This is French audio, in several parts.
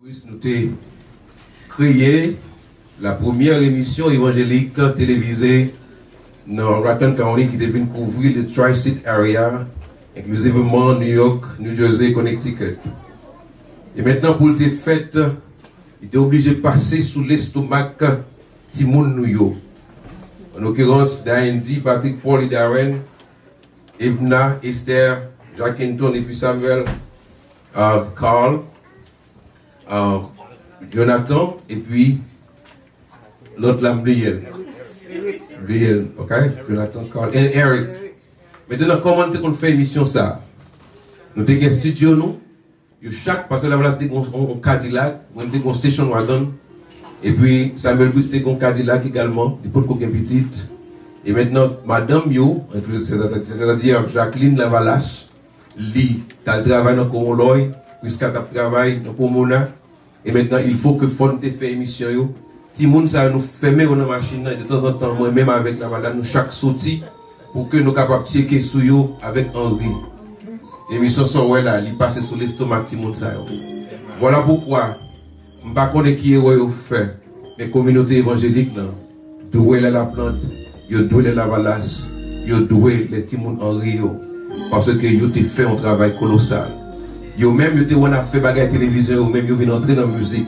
Nous avons créé la première émission évangélique télévisée dans Raton County qui devait couvrir le Tri-State Area, inclusivement New York, New Jersey, Connecticut. Et maintenant, pour le fait, il était obligé de passer sous l'estomac Timoun Nouyo. En l'occurrence, Daindi, Patrick, Paul et Darren, Evna, Esther, Jacques Kenton et puis Samuel, Carl, Jonathan et puis l'autre là, Liel, ok? Jonathan, Carl et Eric. Maintenant, comment on fait émission ça? Nous avons un studio, nous. Chaque, parce que là, c'était un Cadillac, on a un station wagon. Et puis, Samuel Bus, c'était un Cadillac également, des potes qui petite. Et maintenant, Madame Yo, c'est-à-dire Jacqueline Lavalas, lui, elle travaille dans Comoloy, puisqu'elle travaille dans Pomona. Et maintenant, il faut que Fonte fait émission. Si moun ça nous fermer dans la machine, et de temps en temps, moi-même avec Lavalas, nous chaque sortie, pour que nous capables de checker sur yo avec Henri. L'émission sont ouais là, il passe sur l'estomac de Timon ça. Voilà pourquoi, je ne sais pas qui est fait, les communautés évangéliques, doué la plante, yo doué la Valas, yo doué les Timon Henri, parce que yo te fait un travail colossal. Yo même yo te on a fait bagaille télévision, yo même yo vient entrer dans la musique.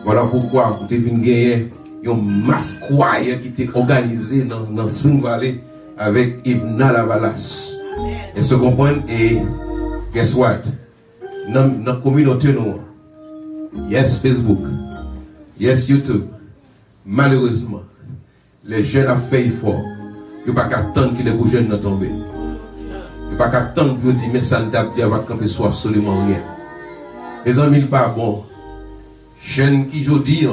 Voilà pourquoi vous devez gagner un mass choir qui était organisé dans Spring Valley avec Evna Lavalas. Et se comprendre et guess what? Dans la communauté, nous, yes Facebook, yes YouTube, malheureusement, les jeunes ont fait fort. Ils ne peuvent pas attendre que les jeunes ne tombent. Ils ne peuvent pas attendre que les gens ne camper soit absolument rien. Les amis, ce n'est pas bon. Jeunes qui aujourd'hui,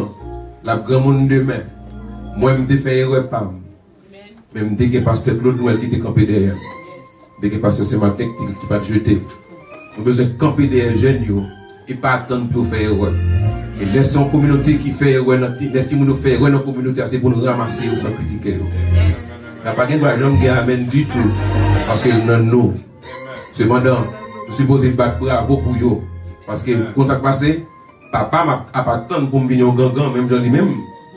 la grand monde demain, moi, je me fais erreur pas. Même dès que pasteur Claude Noël qui était campé derrière. Dès que pasteur Saint-Martin qui va jeter. Nous avons besoin de camper derrière les jeunes et pas attendre pour faire erreur. Et laissons la communauté qui fait erreur, les gens qui fait erreur dans la communauté, c'est pour nous ramasser ou sans critiquer. Il n'y a pas de qui amène du tout. Parce que nous, cependant, nous sommes supposés battre bravo pour eux. Parce que le contact passé, papa n'a pas attendre pour me venir au gangan, même j'en ai même,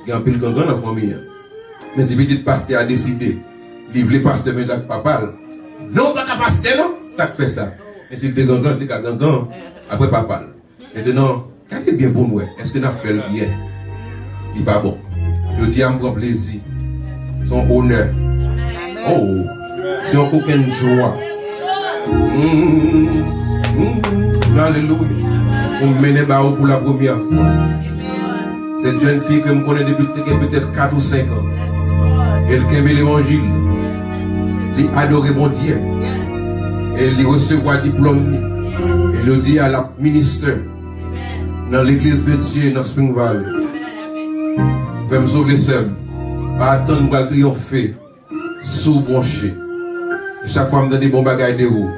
il y a un peu de gangan dans la famille. Mais si petit pasteur a décidé, livrer pasteur mais Jacques Papa, non, pas qu'à pasteur, non, ça fait ça. Mais si le gangan, t'es qu'à gangan, après Papa. Maintenant, quand il est bien bon, est-ce que nous fait le bien? Il n'est pas bon. Je dis à mon plaisir, son honneur. Oh, c'est encore aucune joie. Alléluia. On mène pour la première fois. Cette jeune fille que je connais depuis peut-être 4 ou 5 ans. Elle aime l'évangile. Elle adore mon Dieu. Elle recevra diplôme. Et je dis à la ministre dans l'église de Dieu dans Spring Valley. Pour me sauver seul. Pas attendre pour triompher. Sous branché. Chaque fois, je me donne des bons bagages de haut.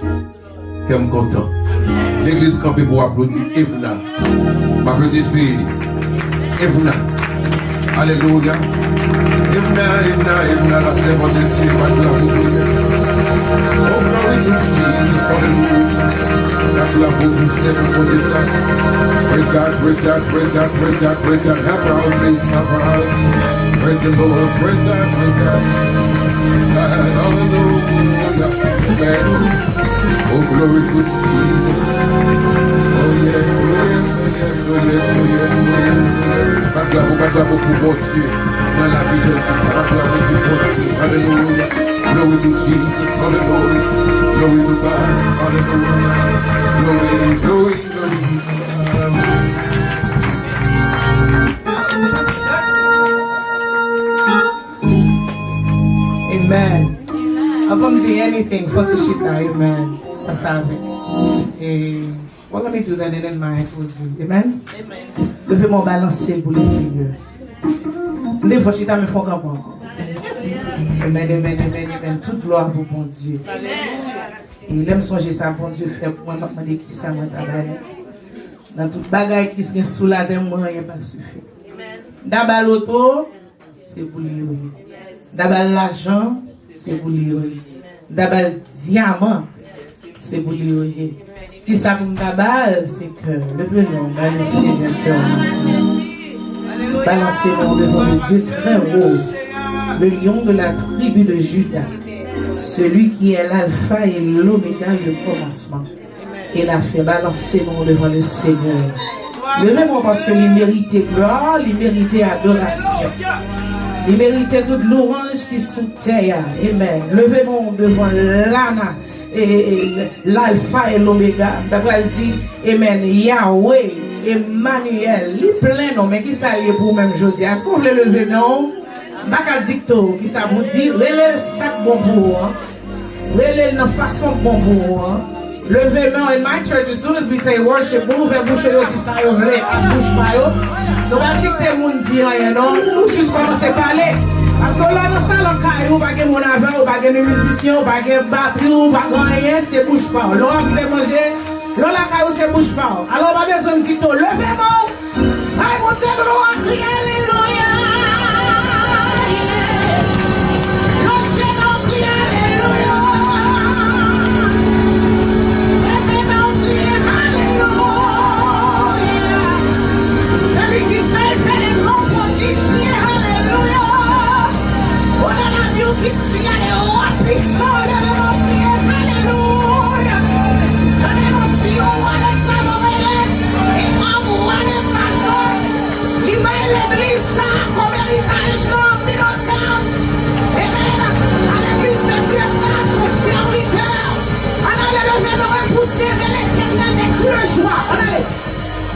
Je suis content. L'église campée pour applaudir Evna. Ma petite fille. Evna. Alléluia. Evna, la servante de Dieu, va te la vous. Oh, glory to Jesus, hallelujah. La vous, servant de Dieu. Praise God, praise God, praise God, praise God, praise God. Have her out, please, have her out. Praise the Lord, praise God, praise God. Hallelujah. Oh, glory to Jesus. Oh, yes, oh, yes, oh, yes, oh, yes, oh, yes, oh, yes. Pas de pour mon Dieu. Dans la vie de Jésus, pas de pour mon Dieu. Hallelujah. Glory to Jesus. Hallelujah. Glory to God. Hallelujah. Glory, glory, glory. Amen. Avant de dire anything, faut to shit now, amen. That's it. We're going to do that and then my told you. Amen. Amen. Levez mon balancer pour le Seigneur. Des fois, chita me font comprendre. Amen, amen, amen, amen. Toute gloire pour mon Dieu. Et l'aime songer ça, bon Dieu, fait pour moi, je qui ça m'a travaillé. Dans toute bagaille qui se sous la dame, moi, il n'y a pas suffi. D'abord l'auto, c'est pour lui. D'abord l'argent, c'est pour lui. D'abord diamant, c'est pour lui. qui s'abondable, c'est que le venons dans le Seigneur. Balancez-nous devant le Dieu très haut, le lion de la tribu de Juda, celui qui est l'alpha et l'oméga, le commencement. Et la fait, balancez-nous devant le Seigneur. Levez-moi parce qu'il méritait gloire, il méritait adoration. Il méritait toute l'orange qui sous terre. Amen. Levez-moi devant l'âme et l'alpha et l'oméga. D'après elle dit, Amen, Yahweh, Emmanuel, il plein non, mais qui s'allie pour même jeudi. Est-ce qu'on veut lever non? Baka dicto, qui ça vous dit, relève sac bon pour, relève une façon bon pour. Levez-moi in my church, as soon as we say worship, move et bouche yo qui ça yo vle, bouche pa yo. Donc on dit que moun dit rien non, nous juste commencer à parler. Parce que là dans salon caillou, pas gen mon avec, pas gen musicien, pas gen batterie, pas rien, c'est bouche pa. Là on veut manger, là la caillou c'est bouche pa. Alors pas besoin de dire levez-moi. Aïe mon Dieu, gloire, alléluia.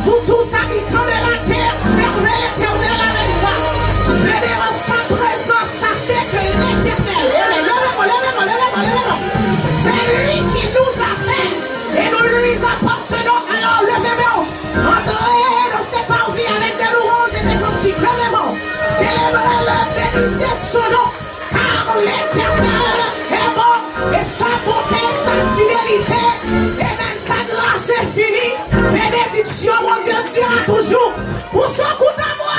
Vous tous habitants de la terre, servez l'Éternel avec moi. Venez en sa présence, sachez que l'Éternel, c'est lui qui nous appelle et nous lui appartenons. Alors levez-moi, entrez dans ses parvis avec des louanges et des cantiques. Levez-moi, célébrez-le, bénissez son nom, car l'Éternel est bon et sa bonté, sa fidélité, et même sa grâce est finie. Bénédiction, mon Dieu, dira toujours pour son coup d'amour.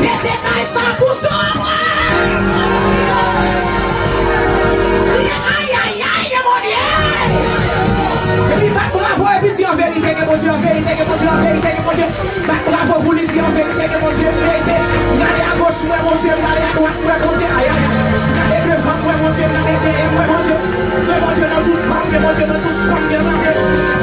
Mettez ça pour son amour. Aïe, aïe, aïe, mon Dieu. Et puis, bravo, et puis, dis en vérité que mon Dieu, en vérité que mon Dieu, en vérité que mon Dieu. Bravo, vous lui dites en vérité que mon Dieu, en vérité. Regardez à gauche, moi, mon Dieu, regardez à droite, moi, mon Dieu. Aïe, aïe, aïe. Regardez devant, moi, mon Dieu, regardez derrière, moi, mon Dieu. Mon Dieu, dans toute forme, mon Dieu, dans toute forme, mon Dieu.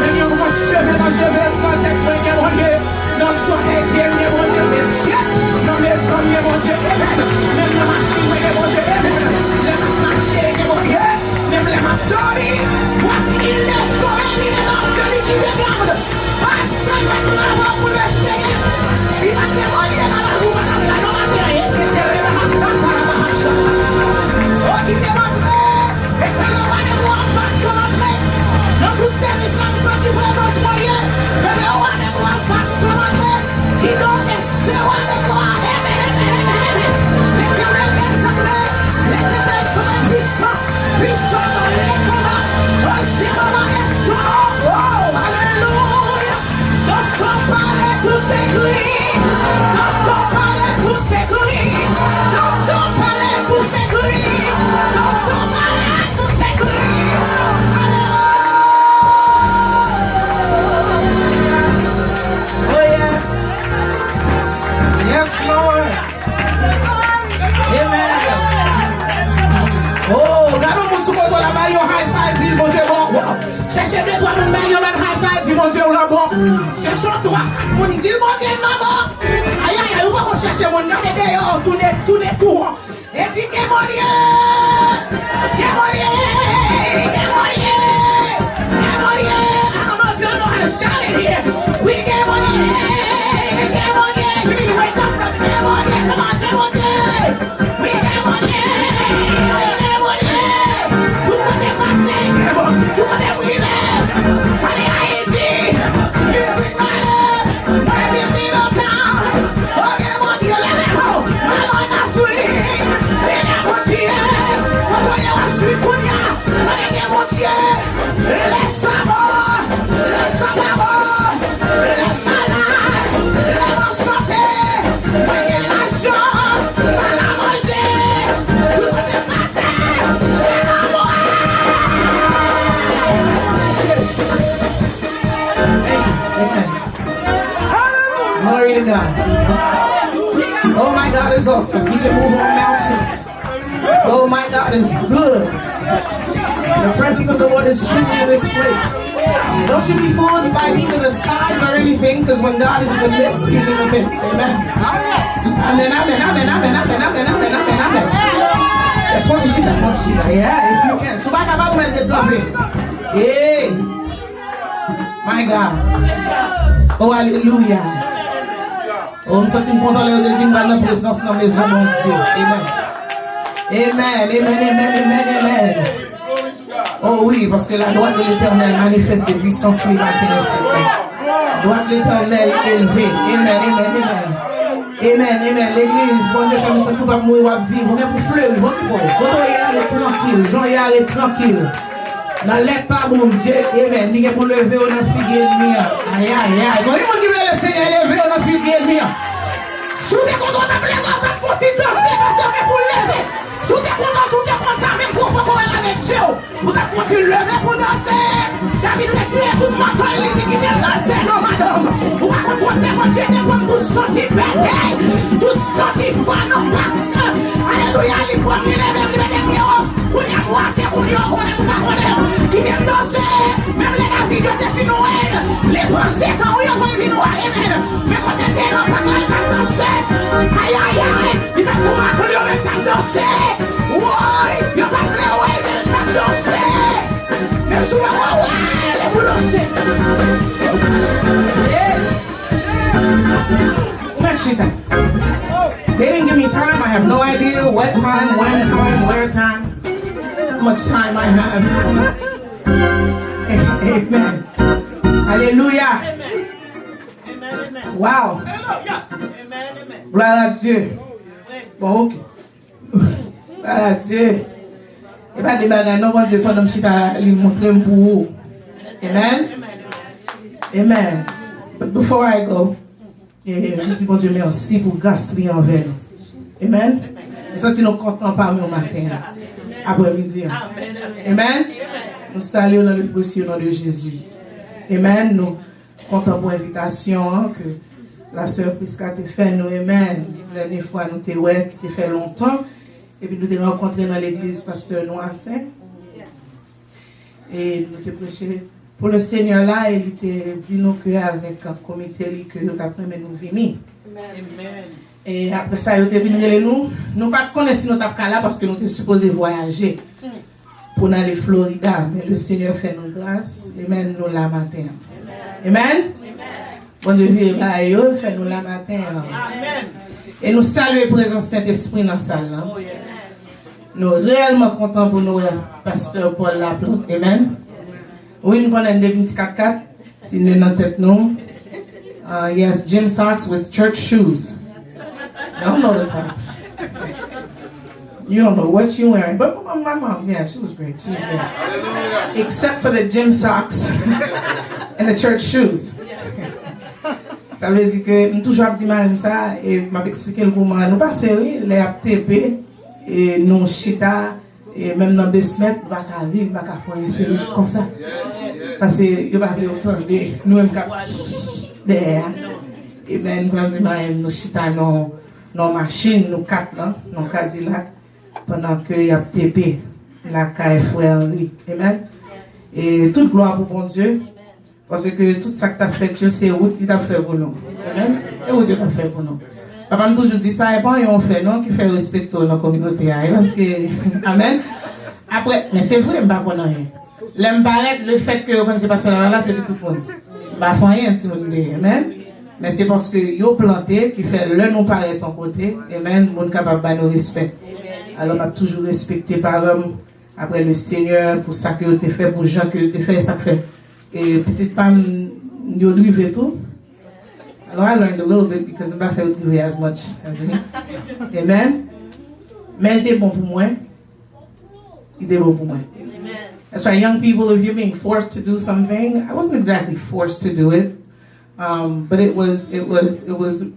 Mais nous, mon chevet, mon tête, mon Dieu. Dans le soleil, mon Dieu, mes cieux. Dans mes hommes, mon Dieu, amen. Même la machine, mon Dieu, amen. Les machines, mon Dieu. Même les machines. Voici, il est sauvé, il est dans celui qui regarde. Parce que je vais bravo pour le Seigneur. Il va témoigner dans la roue, madame, la non matérielle. Il était là, la massacre, la massacre. Oh, il était rentré. Et que le roi des rois fasse son entrée. Dans tout service, là, nous sommes du présence moyen. Que le roi des rois fasse son entrée. Qui donc est ce roi des rois? L'Éternel est sacré. L'Éternel est puissant. Puissant dans les combats. Oh, Jéhovah est son nom. Oh, alléluia. Dans son palais, tout s'écrit. Dans son palais, tout s'écrit. Dans son palais, tout s'écrit. Dans son palais, tout s'écrit. Oh, yes. Yes, Lord. Amen. Oh, regardons mon soukoto la baille, high five, dit mon Dieu, bon. Cherchez deux, trois, mon baille, high five, dit mon Dieu, là, bon. Cherchons trois, quatre, mon dit mon Dieu, maman. Aïe, aïe, aïe, on va chercher mon gars, d'ailleurs, tournez tout. Et dit que mon Dieu, que mon Dieu, que mon Dieu, que mon Dieu. I don't know if you know how to shout it here. We que mon Dieu, que mon Dieu. You need to wake up, brother, que mon Dieu, come on, que mon Dieu. We que mon Dieu. Tout côté passé, tout côté privé, allez Haïti, music matter, every little town, ok mon Dieu, levez-vous, allons à suivre, venez mon Dieu, on va y avoir suivre pour nous. Amen. Glory to God. Oh, my God is awesome. He can move on mountains. Oh, my God is good. The presence of the Lord is truly in this place. Don't you be fooled by either the size or anything, because when God is in the midst, He's in the midst. Amen. Amen, amen, amen, amen, amen, amen, amen, amen, amen. Yes, once you see that, yeah, if you can. So back about when they love it. Yeah. My God. Oh, hallelujah. Oh, nous sommes contents de dire dans la présence dans les hommes de Dieu. Amen. Amen, amen, amen, amen, amen. Oh oui, parce que la loi de l'Éternel manifeste des puissances sur la terre. La loi de l'Éternel élevée. Amen, amen, amen. Amen, amen. L'église, bon Dieu, comme ça, tout va mourir, va vivre. On vient pour fleurir, votre peau. Votre y est tranquille. Jean y est tranquille. Dans l'aide pas, mon Dieu. Amen. Nous pour lever, on a figué le mien. Aïe, aïe, aïe. Quand il dit que le Seigneur lever, on a figué le mien. Si vous êtes content de lever, on faut danser parce qu'on est pour lever. Si vous êtes content, ça, même pour pouvoir avec Dieu. Vous faut lever pour danser. David retire tout le menton, il dit qu'il s'est lancé, non, madame. Vous va rencontrer mon Dieu, t'es comme tout senti bébé, tout senti fan, non, pas. Alléluia, il prend les lèvres, il met des miens. Pour les mois, c'est pour les on est pas on qui aime danser. Même les navires de Noël, les pensées quand on va venir Noël, mais quand t'es là, pas là, il va danser. Aïe, aïe, aïe, il va pouvoir que lui, on va danser. Oui, il va pas ouais, il va danser. Même si on va ouais, les vous lancer. Merci. They didn't give me time. I have no idea what time, when time, where time, how much time I have. Amen. Hallelujah. Wow. Gloire à Dieu. Bon, ok. Gloire à Dieu. Et pas de bagages, non, bon Dieu, pendant que je vais lui montrer pour vous. Amen. Amen. But before I go, je dis bon Dieu merci pour grâce envers nous. Amen. Nous sommes contents parmi nous matin, après-midi. Amen. Nous saluons dans le précieux nom de Jésus. Amen. Nous comptons pour l'invitation que la sœur Prisca t'a fait nous. Amen. La dernière fois nous t'ai ouais qui t'a fait longtemps et puis nous t'ai rencontré dans l'église pasteur Noissin et nous t'ai prêché. Pour le Seigneur là, il était dit nous qu'avec un comité que nous avons nous venir. Et après ça, il était venu nous. Nous ne connaissons pas si nous sommes là parce que nous sommes supposés voyager pour aller à Florida. Mais le Seigneur fait nous grâce. Amen, nous la matin. Amen. Bon Dieu, fait nous la matin. Et nous saluons la présence Saint-Esprit dans la salle. Nous sommes réellement contents pour nous, pasteur Paul Laplante. Amen. Oui, nous connaissons des 24-4, c'est une dans tête nous. Yes, gym socks with church shoes. I don't know the type. You don't know what you're wearing. But my mom, yeah, she was great. She was great. Except for the gym socks and the church shoes. Ça veut dire que nous toujours dit ça et m'a expliqué comment nous pas sérieux les ATP et nous chita et même dans 2 semaines va arriver va faire comme ça. Parce que il va aller autour de nous même derrière. Et ben nous chita nos machines nous 4 là, nos Cadillac pendant que y a TP la caille frère Henri. Amen. Et toute gloire pour bon Dieu. Parce que tout ça que tu as fait, Dieu, c'est où il t'a fait pour nous. Amen. Et où Dieu t'a fait pour nous. Papa m'a toujours dit ça, et pas on fait, non, qui fait respecter dans la communauté. Parce que, amen. Après, mais c'est vrai, je ne sais pas rien. L'aime paraître, le fait que on ne sait pas ça là, c'est de tout le monde. Je ne sais pas rien, tout le monde. Amen. Mais c'est parce que yo planté, qui fait le nous paraît ton côté. Amen. Mon capable de nous respect. Alors, m'a toujours respecté par l'homme. Après le Seigneur, pour ça que tu fait, pour les gens que tu fait, ça fait. Et petite femme, you drive tout. Alors, I learned a little bit because I'm not felt drive as much as me. Amen. Mais il était bon pour moi. Il était bon pour moi. That's why young people, if you're being forced to do something, I wasn't exactly forced to do it, but it was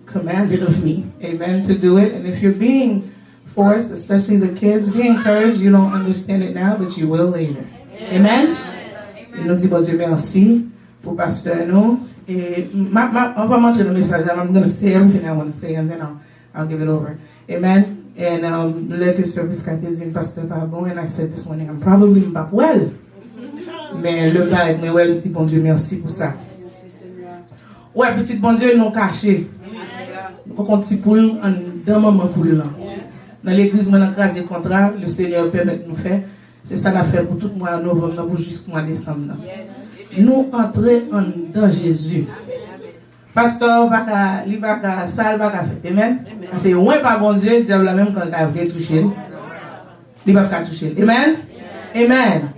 commanded of me, amen, to do it. And if you're being forced, especially the kids, be encouraged. You don't understand it now, but you will later. Amen. Et nous disons bon Dieu merci pour pasteur nous Et on va montrer le message. I'm going to say everything I want to say and then I'll give it over. Amen. And like service Catherine Pastor Pabon, and I said this morning, I'm probably back well. Mais le gars est well, petit bon Dieu, merci pour ça. Ouais, petit bon Dieu, nous caché. Nous compte petit poule en d'un moment poule là. Dans l'église, on a crasé contrat, le Seigneur permet de nous faire. C'est ça qu'on a fait pour tout le mois de novembre, pour jusqu'au mois de décembre. Nous entrons dans Jésus. Pasteur, il va faire ça, il va faire. Amen. Parce que loin pas bon Dieu, diable même quand il a voulu toucher, il va pas toucher. Amen. Amen.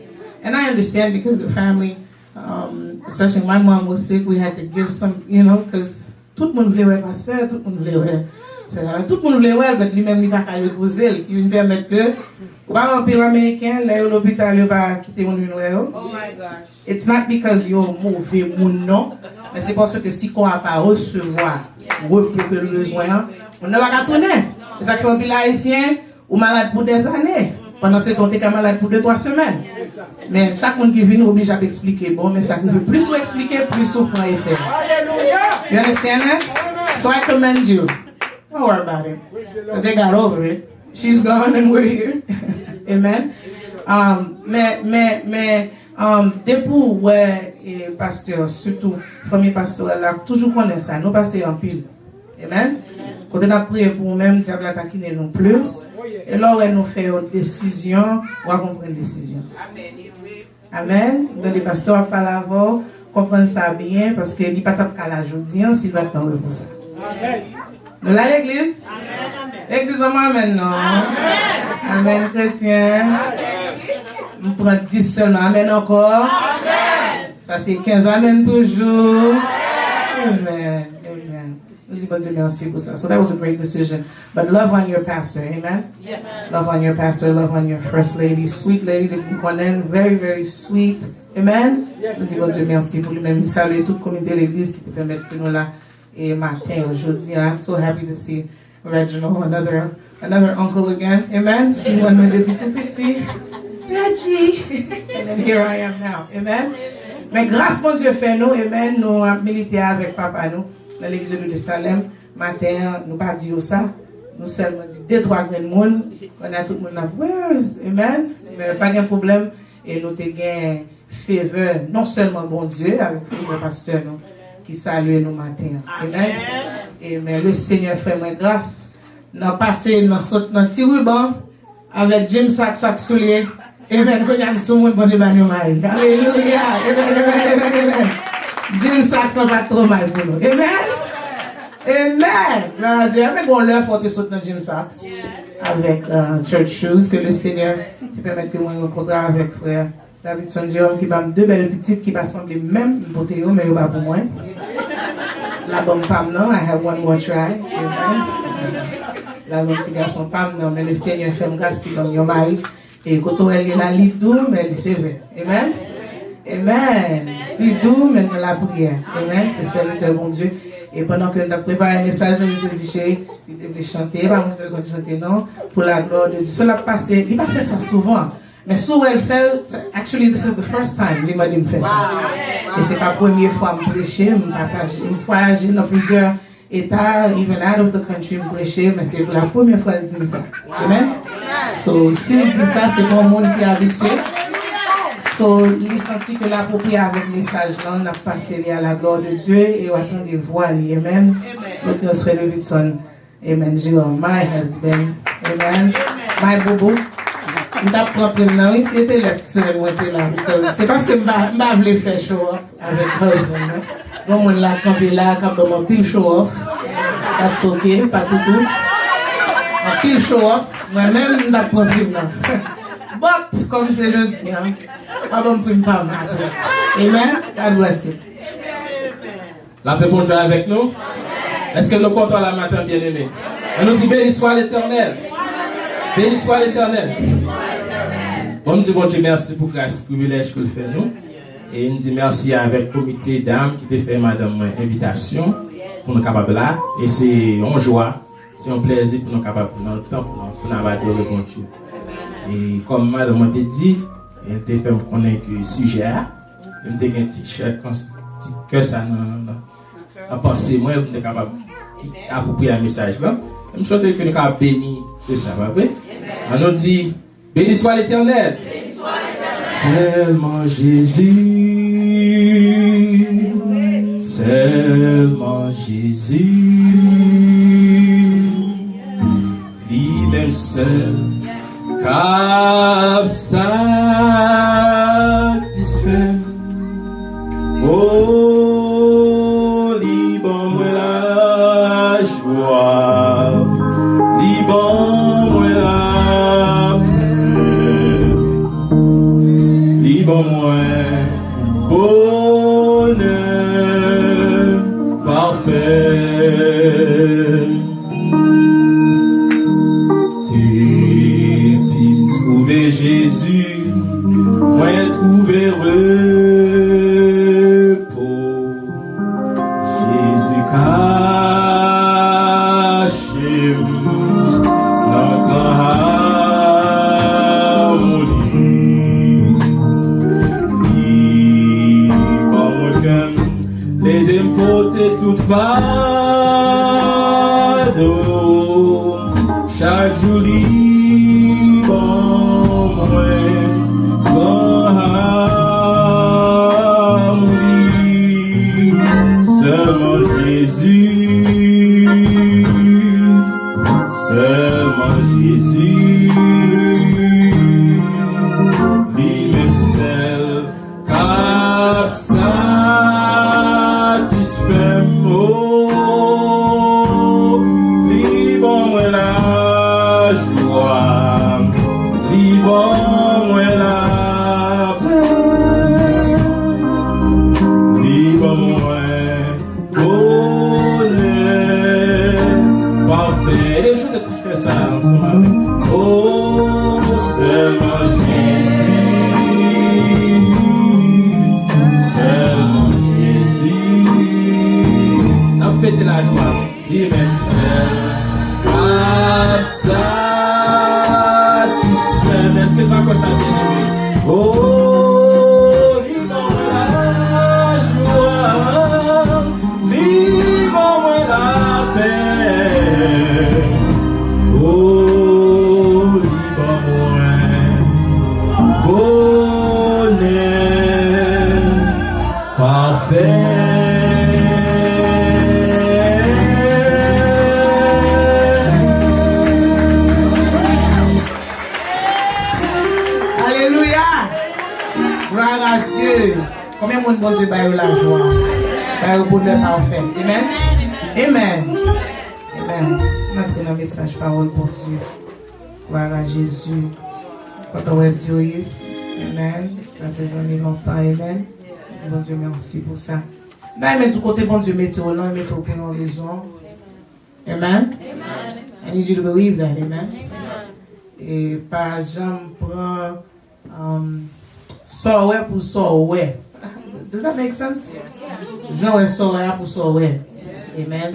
And I understand because the family, especially my mom was sick, we had to give some, you know, because tout le monde voulait voir pasteur, tout le monde voulait voir. Tout le monde voulait voir, mais lui-même il va pas reposer, qui lui permet que, ou pas un pays américain, là l'hôpital il va quitter mon numéro. Oh my gosh. It's not because you're mauvais ou non, mais c'est parce que si on n'a pas recevoir repos que le besoin, on ne va pas tourner. C'est ça qui fait un pays haïtien ou malade pour des années. Pendant ce temps, tu es malade pour 2-3 semaines. Mais chaque monde qui vient nous oblige à expliquer. Bon, mais ça veut plus vous expliquer, plus vous prend effet. You understand that? So I commend you. Don't worry about it. They got over it. She's gone and we're here. Amen. Depuis ouais, pasteur, surtout famille pastorale, là, toujours connaît ça. Nous passons en pile. Amen. Quand on a prié pour nous-mêmes, diable a taquiné nous plus. Et là, on nous fait une décision, on va comprendre une décision. Amen. Donc, les pasteurs parlent avant, comprendre ça bien, parce qu'il n'y a pas de cas là aujourd'hui, s'il va être dans le pour ça. Nous là, l'église? L'église, maman, maintenant. Amen, chrétien. On prend 10 seulement, amen encore. Ça, c'est 15, amen toujours. Amen. So that was a great decision. But love on your pastor, amen? Yes. Love on your pastor, love on your first lady, sweet lady, very, very sweet. Amen? Nous disons Dieu merci pour lui-même. Salut toute communauté de l'église qui te permet de nous là et matin aujourd'hui. I'm so happy to see Reginald, another uncle again. Amen? He wanted to be too petit. Reggie. And then here I am now. Amen? Mais grâce mon Dieu fait nous, amen, nous avons milité avec papa nous. Dans l'église de Salem, matin, nous pas dit ça. Nous seulement dit 2-3 grands monde. On a tout le monde là. Amen. Mais pas de problème. Et nous avons gagné faveur, non seulement bon Dieu, avec le pasteur nous, qui salue nous matin. Amen. Et mais le Seigneur fait moi grâce. Nous avons passé dans petit ruban avec Jim Sac soulier. Amen. Quand il y a un monde pour nous marier. Alléluia. Amen. Jim Sax n'a pas trop mal pour nous. Amen. Amen. Avec on leur faut te sauter dans Jim Sax. Avec Church Shoes, que le Seigneur te permette que moi rencontre avec frère Davidson Jérôme qui m'a 2 belles petites qui va sembler même pour te mais pas pour moi. La bonne femme non, I have one more try. Amen. La bonne petit garçon femme non, mais le Seigneur fait grâce qui donne mon mari. Et quand on est là, il est doux, mais c'est vrai. Amen. Amen. Il est doux, mais dans la prière. Amen. C'est serviteur bon Dieu. Et pendant que nous avons préparé un message, je te dis, il devait chanter, pas moi seul quand chanter, non, pour la gloire de Dieu. Cela passé, il n'a pas fait ça souvent. Mais souvent, elle fait, actually, this is the first time, il m'a dit, fait ça. Et c'est pas la première fois que je prêchais, je partage. Une fois, j'ai dans plusieurs États, even out of the country, je prêchais, mais c'est la première fois qu'elle dit ça. Amen. So, s'il dit ça, c'est pas un monde qui est habitué. So, il sentit que l'approprié avec le message, on a passé à la gloire de Dieu et on attend des voix. Amen. Donc, notre frère Davidson, Amen. Jérôme, my husband, Amen. My bobo. Je t'ai propre maintenant, oui, c'était là que ce moi était là. C'est parce que je voulais faire show off avec husband. Donc, on l'a campé là, quand on a pile show off. That's okay, pas tout. On pile show off. Moi-même, je t'ai propre maintenant. But, comme c'est jeudi, hein. Amen. God bless you. La paix pour Dieu avec nous. Est-ce que nous comptons la matin, bien-aimé? On nous dit béni soit l'Éternel. Béni soit l'Éternel. On nous dit bon Dieu merci pour grâce, privilège que vous faites nous. Et on dit merci avec le comité d'âme qui t'a fait madame invitation pour nous capables là. Et c'est une joie, c'est un plaisir pour nous capables pour notre temps pour nous adorer bon Dieu. Et comme madame m'a dit, elle t'a fait me connaître que sujet, elle t'a fait un t-shirt que ça à penser, moi, vous êtes capable d'approprier un message là. Je souhaite que nous soyons bénis de ça, pas vrai? On nous dit, béni soit l'Éternel. Seulement Jésus, seulement Jésus, lui-même seul, cap satisfait. Oh, liban moi la joie, liban moi la paix, liban moi bonheur parfait. Tu puis trouver Jésus, moi trouver heureux. Toute fardeau, chaque jour libre, moi, seulement Jésus, seulement Jésus, lui-même seul, cap satisfait. Fêtez la joie, lui-même seul, satisfait. Mais est-ce que pas quoi ça bien aimé? Oh, libre la joie, libre la paix. Oh, libre bonheur parfait. Combien de monde bon Dieu baille la joie, baille le bonheur parfait. Amen. Amen. Amen. Maintenant un message parole pour Dieu. Gloire à Jésus. Quand on va Dieu, amen. Ça fait longtemps, amen. Dis bon Dieu merci pour ça. Mais du côté bon Dieu mettez au nom, mettez au point en raison. Amen. I need you to believe that, amen. Et pas jamais prendre sourire pour sourire. Does that make sense? Jean est sourire pour sourire. Amen.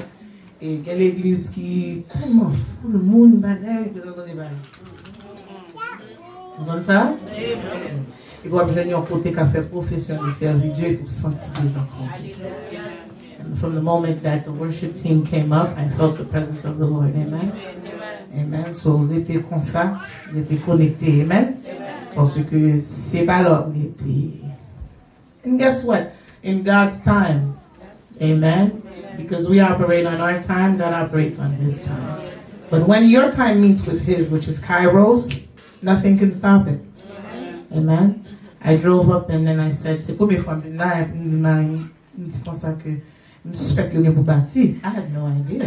Et quelle église qui tellement fou le monde bagaille que vous entendez pas. Vous entendez ça? Et vous avez un côté qui a fait profession de servir Dieu et pour sentir la présence de Dieu. And from the moment that the worship team came up, I felt the presence of the Lord. Amen. Amen. So, vous étiez comme ça, vous étiez connectés. Amen. Parce que c'est pas l'autre. And guess what? In God's time. Amen. Because we operate on our time, God operates on His time. But when your time meets with His, which is Kairos, nothing can stop it. Amen. I drove up and then I said, c'est combien de fois je dis ça que je suspecte que je vais bâtir. I had no idea.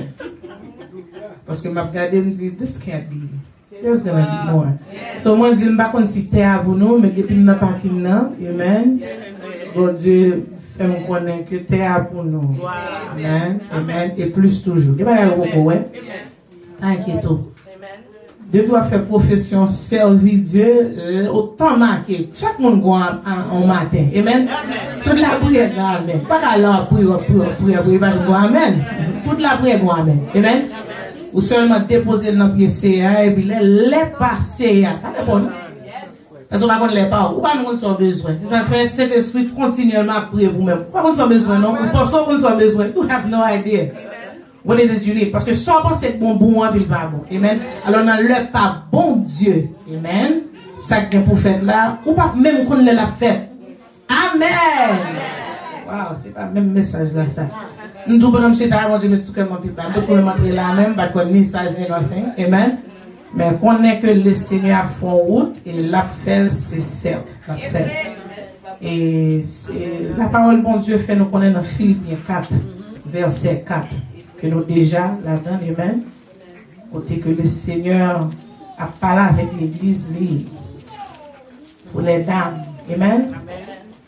Parce que je regardé et me dit, this can't be. There's going to be more. So moi, je dis, je ne sais pas si c'est à vous, mais depuis que je n'ai pas quitté, amen. Bon Dieu, fait-moi connaître que c'est à pour nous. Amen. Amen. Et plus toujours. Il n'y a pas de problème. Inquiétez-vous. De doit faire profession, servir Dieu, autant marqué. Chaque monde va en matin. Amen. Toute la prière, amen. Pas qu'à l'heure, prière, pas amen. Toute la prière, amen. Amen. Ou seulement déposer dans le pied, et puis les passer. Parce qu'on va connaître les paroles. Ou pas nous avons besoin. C'est ça que fait cet esprit continuellement à prier pour vous-même. Pas qu'on a besoin, non? Ou pensons qu'on a besoin. You have no idea what it is you need. Parce que soit on c'est bon, puis pas bon. Amen. Alors, dans le pas bon Dieu. Amen. Ça que pour faire là, ou pas même qu'on l'a fait. Amen. Wow, c'est pas le même message là, ça. Nous devons nous citer avant Dieu, mais tout comme mon papa. Nous devons montrer là même, pas qu'on ni size ni nothing. Amen. Mais qu'on est que le Seigneur a fait route et l'a fait, c'est certes. L'a fait. Et la parole bon Dieu fait nous connaître dans Philippiens 4, verset 4. Que nous déjà là-dedans, amen. Côté que le Seigneur a parlé avec l'église pour les dames. Amen.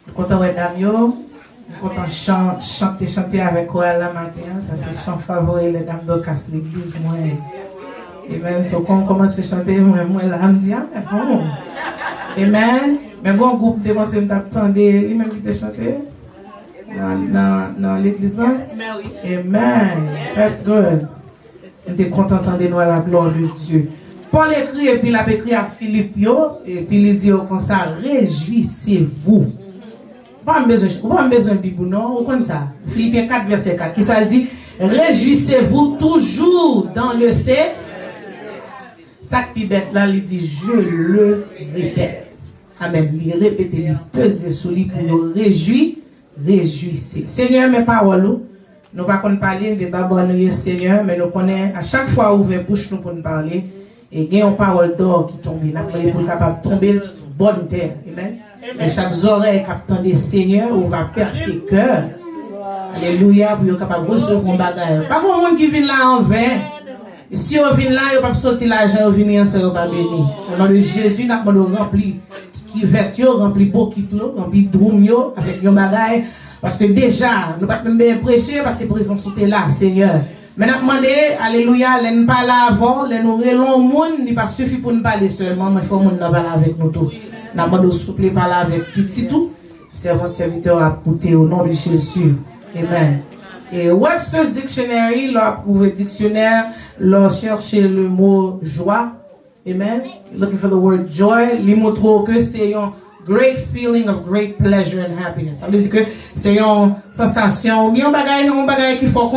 Nous comptons les dames, nous comptons chanter avec quoi la matin. Ça c'est chant favori, les dames de casse l'église. Amen. So quand on commence à chanter, moi là, me dit, ah, bon. Amen. Mais bon groupe de commencer à t'attendre, lui-même qui te chanter dans l'église là. Amen. That's good. On est content d'entendre la gloire de Dieu. Paul écrit et puis il a écrit à Philippe et puis il dit comme ça, réjouissez-vous. Pas besoin de Bible, non? Vous connaissez ça? Philippiens 4, verset 4, qui ça dit, réjouissez-vous toujours dans le Seigneur. Ça qui bête là, il dit, je le répète. Amen. Il répète, il pèse sur lui pour nous réjouir, réjouissez. Seigneur, mes paroles, nous ne pouvons pas parler de babonner Seigneur, mais nous connaissons à chaque fois ouvert bouche nous pour nous parler, et il y a une parole d'or qui tombe. Nous avons pour capable tomber sur bonne terre. Amen. Et chaque oreille qui attend des Seigneur, on va percer cœur. Alléluia, pour être capable de recevoir un bagage. Pas pour monde qui vient là en vain. Et si on vient là, on va sortir l'argent, on vient ensemble, on va bénir. Au nom de Jésus, nous avons rempli qui vertu, rempli beaucoup, rempli droum avec nos bagages. Parce que déjà, nous ne pouvons pas prêcher parce que la présence est là, Seigneur. Mais nous demandons, alléluia, nous ne pas là avant, nous relons au monde, il n'est pas suffit pour nous parler seulement, mais il faut que nous parler avec nous tous. Nous demandons souple parler avec petit tout. Servant serviteur a coûté au nom de Jésus. Amen. Et Webster's Dictionary, là, pour le dictionnaire, là, chercher le mot joie. Amen. Looking for the word joy. Les mots trop que c'est un great feeling of great pleasure and happiness. Ça veut dire que c'est une sensation, ou bien un bagage qui faut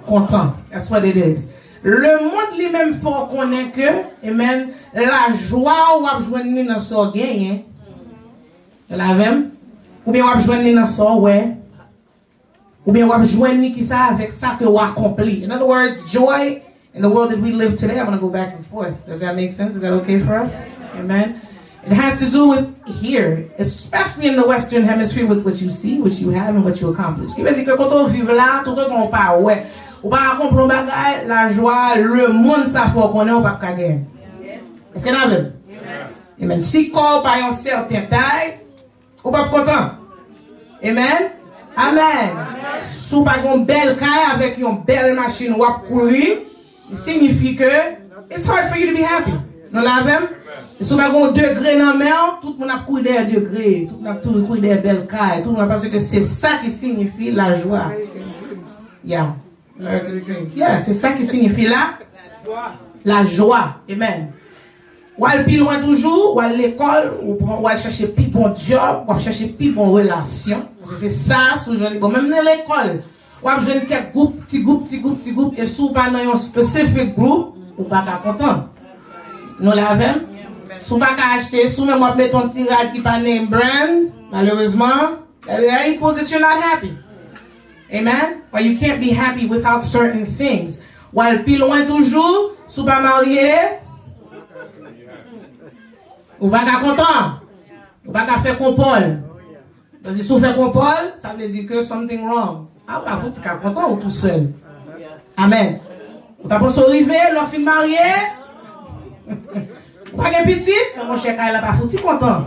content. That's what it is. Le monde lui-même faut connaître que, amen, la joie ou va joindre dans son gain, la même, ou bien va joindre dans son ouais, ou bien va joindre qui ça avec ça que vous accompli. In other words, joy in the world that we live today. I'm going to go back and forth. Does that make sense? Is that okay for us? Amen. It has to do with here, especially in the Western Hemisphere, with what you see, what you have, and what you accomplish. Qui veut dire que quand on vit là, tout le temps on parle, ouais. On va comprendre bagay, la joie, le monde, ça faut qu'on ait, on va pas gagner. Est-ce que vous avez? Amen. Si corps par un certain taille, on va pas content. Amen. Amen. Si vous avez une belle caille avec une belle machine, ou à courir, il signifie que it's hard for you to be happy. Nous l'avons. Et si vous avez un degré dans la main, tout le monde a couru des degrés, tout le monde a couru des belles cailles, tout le monde parce que c'est ça qui signifie la joie. Yeah. Yeah, c'est ça qui signifie la joie. Amen. Ou aller plus loin toujours, ou à l'école, ou aller chercher plus bon job, ou chercher plus bon relation. C'est ça, bon, même dans l'école. Ou aller jouer quelques groupes, petit groupe, et si vous pas dans un spécifique groupe, ou pas content. Nous l'avons. Si vous pas acheter, si vous même mettre un tirade qui pas name brand, malheureusement, that equals that you're not happy. Amen? Or you can't be happy without certain things. While plus loin toujours, si vous pas marié, vous pas content. Vous pas faire compol. Parce que si vous faites compol, ça veut dire que something wrong. Ah, vous êtes content ou tout seul? Amen. Vous pas pensé arriver, leur fille mariée? Vous pas de petit? Mon cher, il n'a pas foutu content.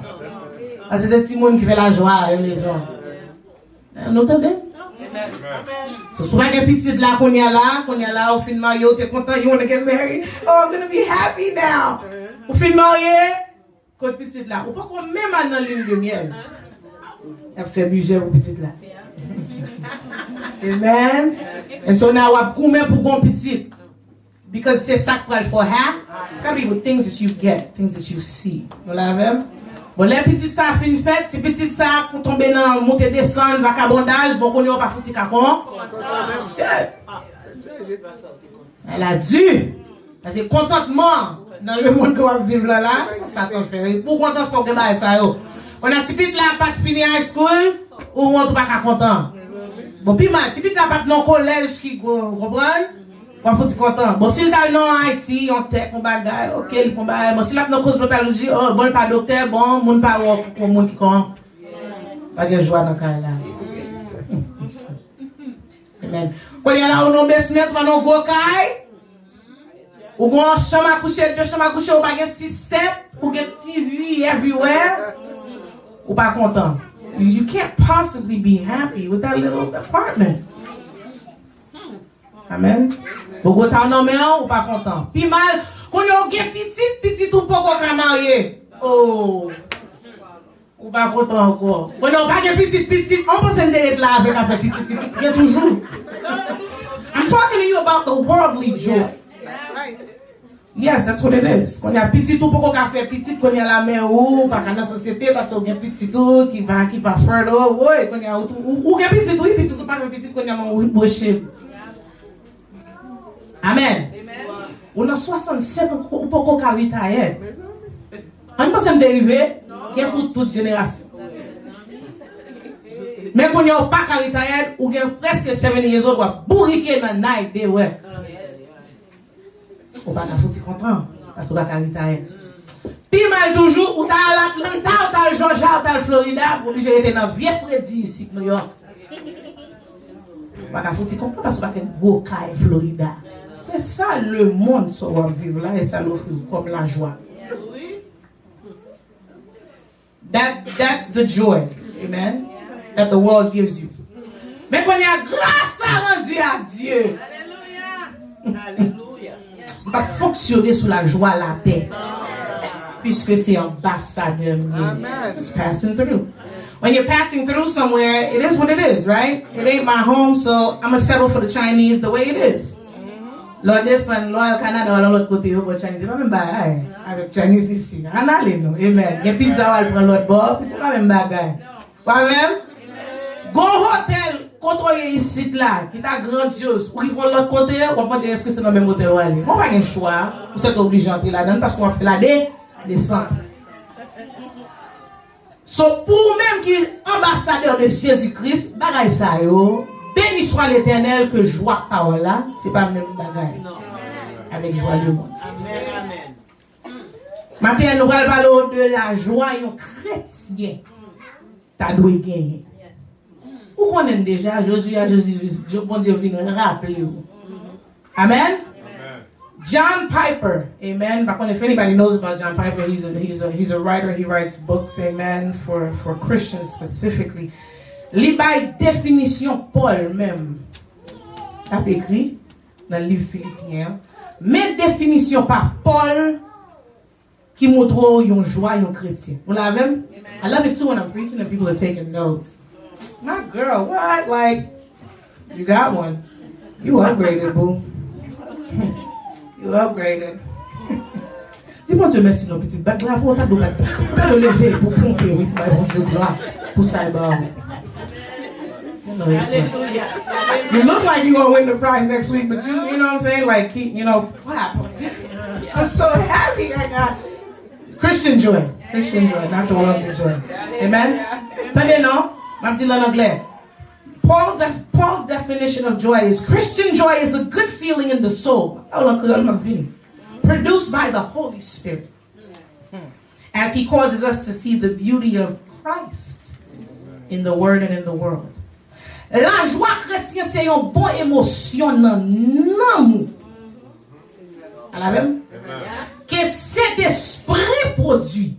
Parce que c'est petit monde qui fait la joie à la maison. Vous entendez? So, si vous avez un petit là, qu'on y a là, au fin de marié, vous êtes content, you want to get married? Oh, I'm going to be happy now. Au fin de marié, quand petit là, ou pas qu'on même dans l'une de miel. Elle fait budget pour petit là. Amen. And so now, I'm combien pour un petit? Because c'est ça qu'il faut have. It's got to be with things that you get, things that you see. Vous l'avez? Bon, les petites ça fin fête, ces petites ça pour tomber dans monter descendre, vagabondage, bon, qu'on y a pas foutu qu'à comment? Elle a dû. Parce que contentement dans le monde qu'on va vivre là, ça t'en fait. Pour content, faut que ça yo. On a si vite là, pas fini high school, ou on pas content. Bon, puis mal, si vite là, pas dans collège qui comprend, on faut être content. Bon, si le gars non Haïti, on tête, on bagaille, ok, on bagaille. Bon, si là, dans cosmétologie, oh, bon, pas docteur, bon, moun pas pour moun qui comprend. Pas de joie dans le cas là. Amen. Quand il y a là, on a basement, on a un gros caille. Ou une chambre à coucher, deux chambres à coucher, ou pas 6-7, ou une TV everywhere. Ou pas content. You can't possibly be happy with that little apartment. Amen. Beaucoup t'en nommé ou pas content. Puis mal, quand on a petit ou pas qu'on marié. Oh. Ou pas content encore. Quand on a pas petit, on peut s'endetter là avec un petit, il y a toujours. I'm talking to you about the worldly joy. Yes, that's what it is. Quand il y a petit ou pas qu'on fait petit, quand il y a la main ou pas dans la société parce qu'il y a petit tout qui va faire là, ouais, quand il y a ou petit ou pas petit quand il y a mon boucher. Amen. On a 67 ans ou pas qu'on retire. On pense me dériver, il y a pour toute génération. Mais quand il n'y a pas qu'à retire, ou il y a presque 7 years old, ou bourriquer dans la night, they work. Ou pas qu'à foutre content, parce qu'on va qu'à retire. Puis mal toujours, ou t'as l'Atlanta, ou t'as le Georgia, ou t'as le Florida, pour lui j'ai été dans Vieux Freddy ici, New York. Ou pas qu'à foutre content, parce qu'on va qu'à go caille Florida. C'est ça le monde sur va vivre là, et ça l'offre comme la joie. That's the joy, amen, that the world gives you. Mais quand il y a grâce à rendu à Dieu, alléluia, on va fonctionner sous la joie à la terre, puisque c'est ambassadeur. Just passing through. When you're passing through somewhere, it is what it is, right? It ain't my home, so I'm gonna settle for the Chinese the way it is. L'autre descend, l'autre Canada, l'autre côté, l'autre Chinese, pas même bagaille. Avec Chinese ici. On a les nous, amen. Il y a pizza, on prend l'autre bord, c'est pas même bagaille. Pas même? Go hotel, côté ici là, qui est grandiose, ou ils vont l'autre côté, on va dire est-ce que c'est dans le même hôtel ou aller. On va pas un choix, ou c'est obligé d'entrer là-dedans parce qu'on fait la descente. So, pour même qui est ambassadeur de Jésus-Christ, bagaille ça yo. Béni soit l'Éternel que joie parole là, c'est pas même bagaille. Avec joie le monde. Amen. Maintenant, nous allons parler de la joie d'un chrétien. T'as dû gagner. Vous connaissez déjà, Jésus, bon Dieu vient rappeler. Amen. John Piper, amen. But if anybody knows about John Piper, he's a writer. He writes books, amen, for Christians specifically. Li bay définition Paul même a écrit dans le livre Philippiens, mais définition par Paul qui montre une joie un chrétien. Vous l'avez? I love it too when I'm preaching and people are taking notes. My girl, what? Like, you got one. You upgraded, boo. You upgraded. Dis-moi Dieu merci nos petites bagues. Bravo, t'as le lever pour pomper, oui, pour Dieu gloire, pour ça. You look like you're going to win the prize next week, but you know what I'm saying? Like, keep, clap. I'm so happy I got Christian joy, not the worldly joy. Amen? But I'm still in anglais. Paul's definition of joy is Christian joy is a good feeling in the soul, produced by the Holy Spirit, as he causes us to see the beauty of Christ in the Word and in the world. La joie chrétienne, c'est une bonne émotion dans l'amour. À la même? Que cet esprit produit.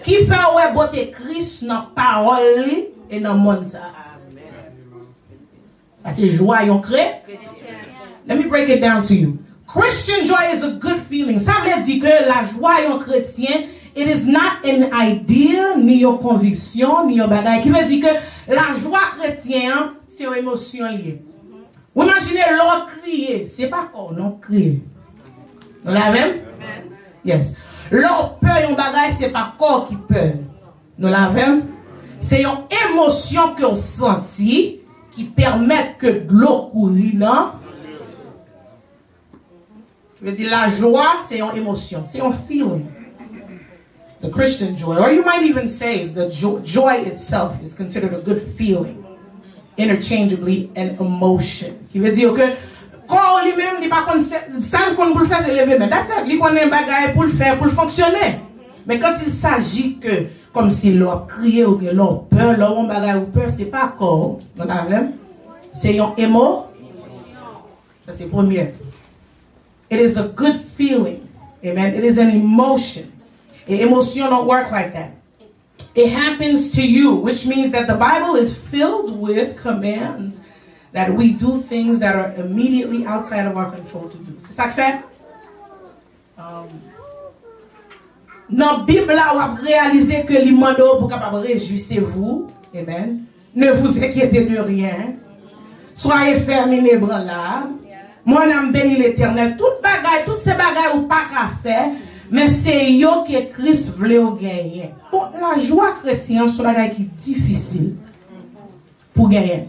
Qui fait ouais beauté Christ dans la parole et dans le monde. Ça, c'est joie yon crée. Let me break it down to you. Christian joy is a good feeling. Ça veut dire que la joie yon chrétien, it is not an idea, ni une conviction, ni une bagaille. Qui veut dire que la joie chrétienne, c'est une émotion liée. Vous imaginez l'autre crier, c'est pas quoi, non crier. Vous l'avez? Yes. Leur peur yon bagay, c'est pas corps qui peur. Nous l'avons. C'est une émotion que vous senti qui permet que de l'eau courir, non? Je veux dire, la joie, c'est une émotion, c'est un feeling. The Christian joy, or you might even say the joy itself is considered a good feeling, interchangeably an emotion. Qui veut dire que quand lui-même, il pas ça qu'on peut faire, c'est lever, mais that's it. Il connaît un bagage pour le faire, pour le fonctionner. Mais quand il s'agit que, comme si l'on crié ou que l'on peur, l'on bagage ou peur, c'est pas corps, c'est un émo. Ça c'est premier. It is a good feeling. Amen. It is an emotion. And emotion don't work like that. It happens to you, which means that the Bible is filled with commands that we do things that are immediately outside of our control to do. C'est ça que fait? Dans la Bible, on va réaliser que l'imando pour capable réjouissez-vous. Amen. Ne vous inquiétez de rien. Soyez fermés les bras là. Mon âme bénit l'Éternel. Toutes ces bagailles ou pas qu'à faire, mais c'est yo que Christ voulait gagner. Bon, la joie chrétienne, c'est un bagage qui est difficile pour gagner.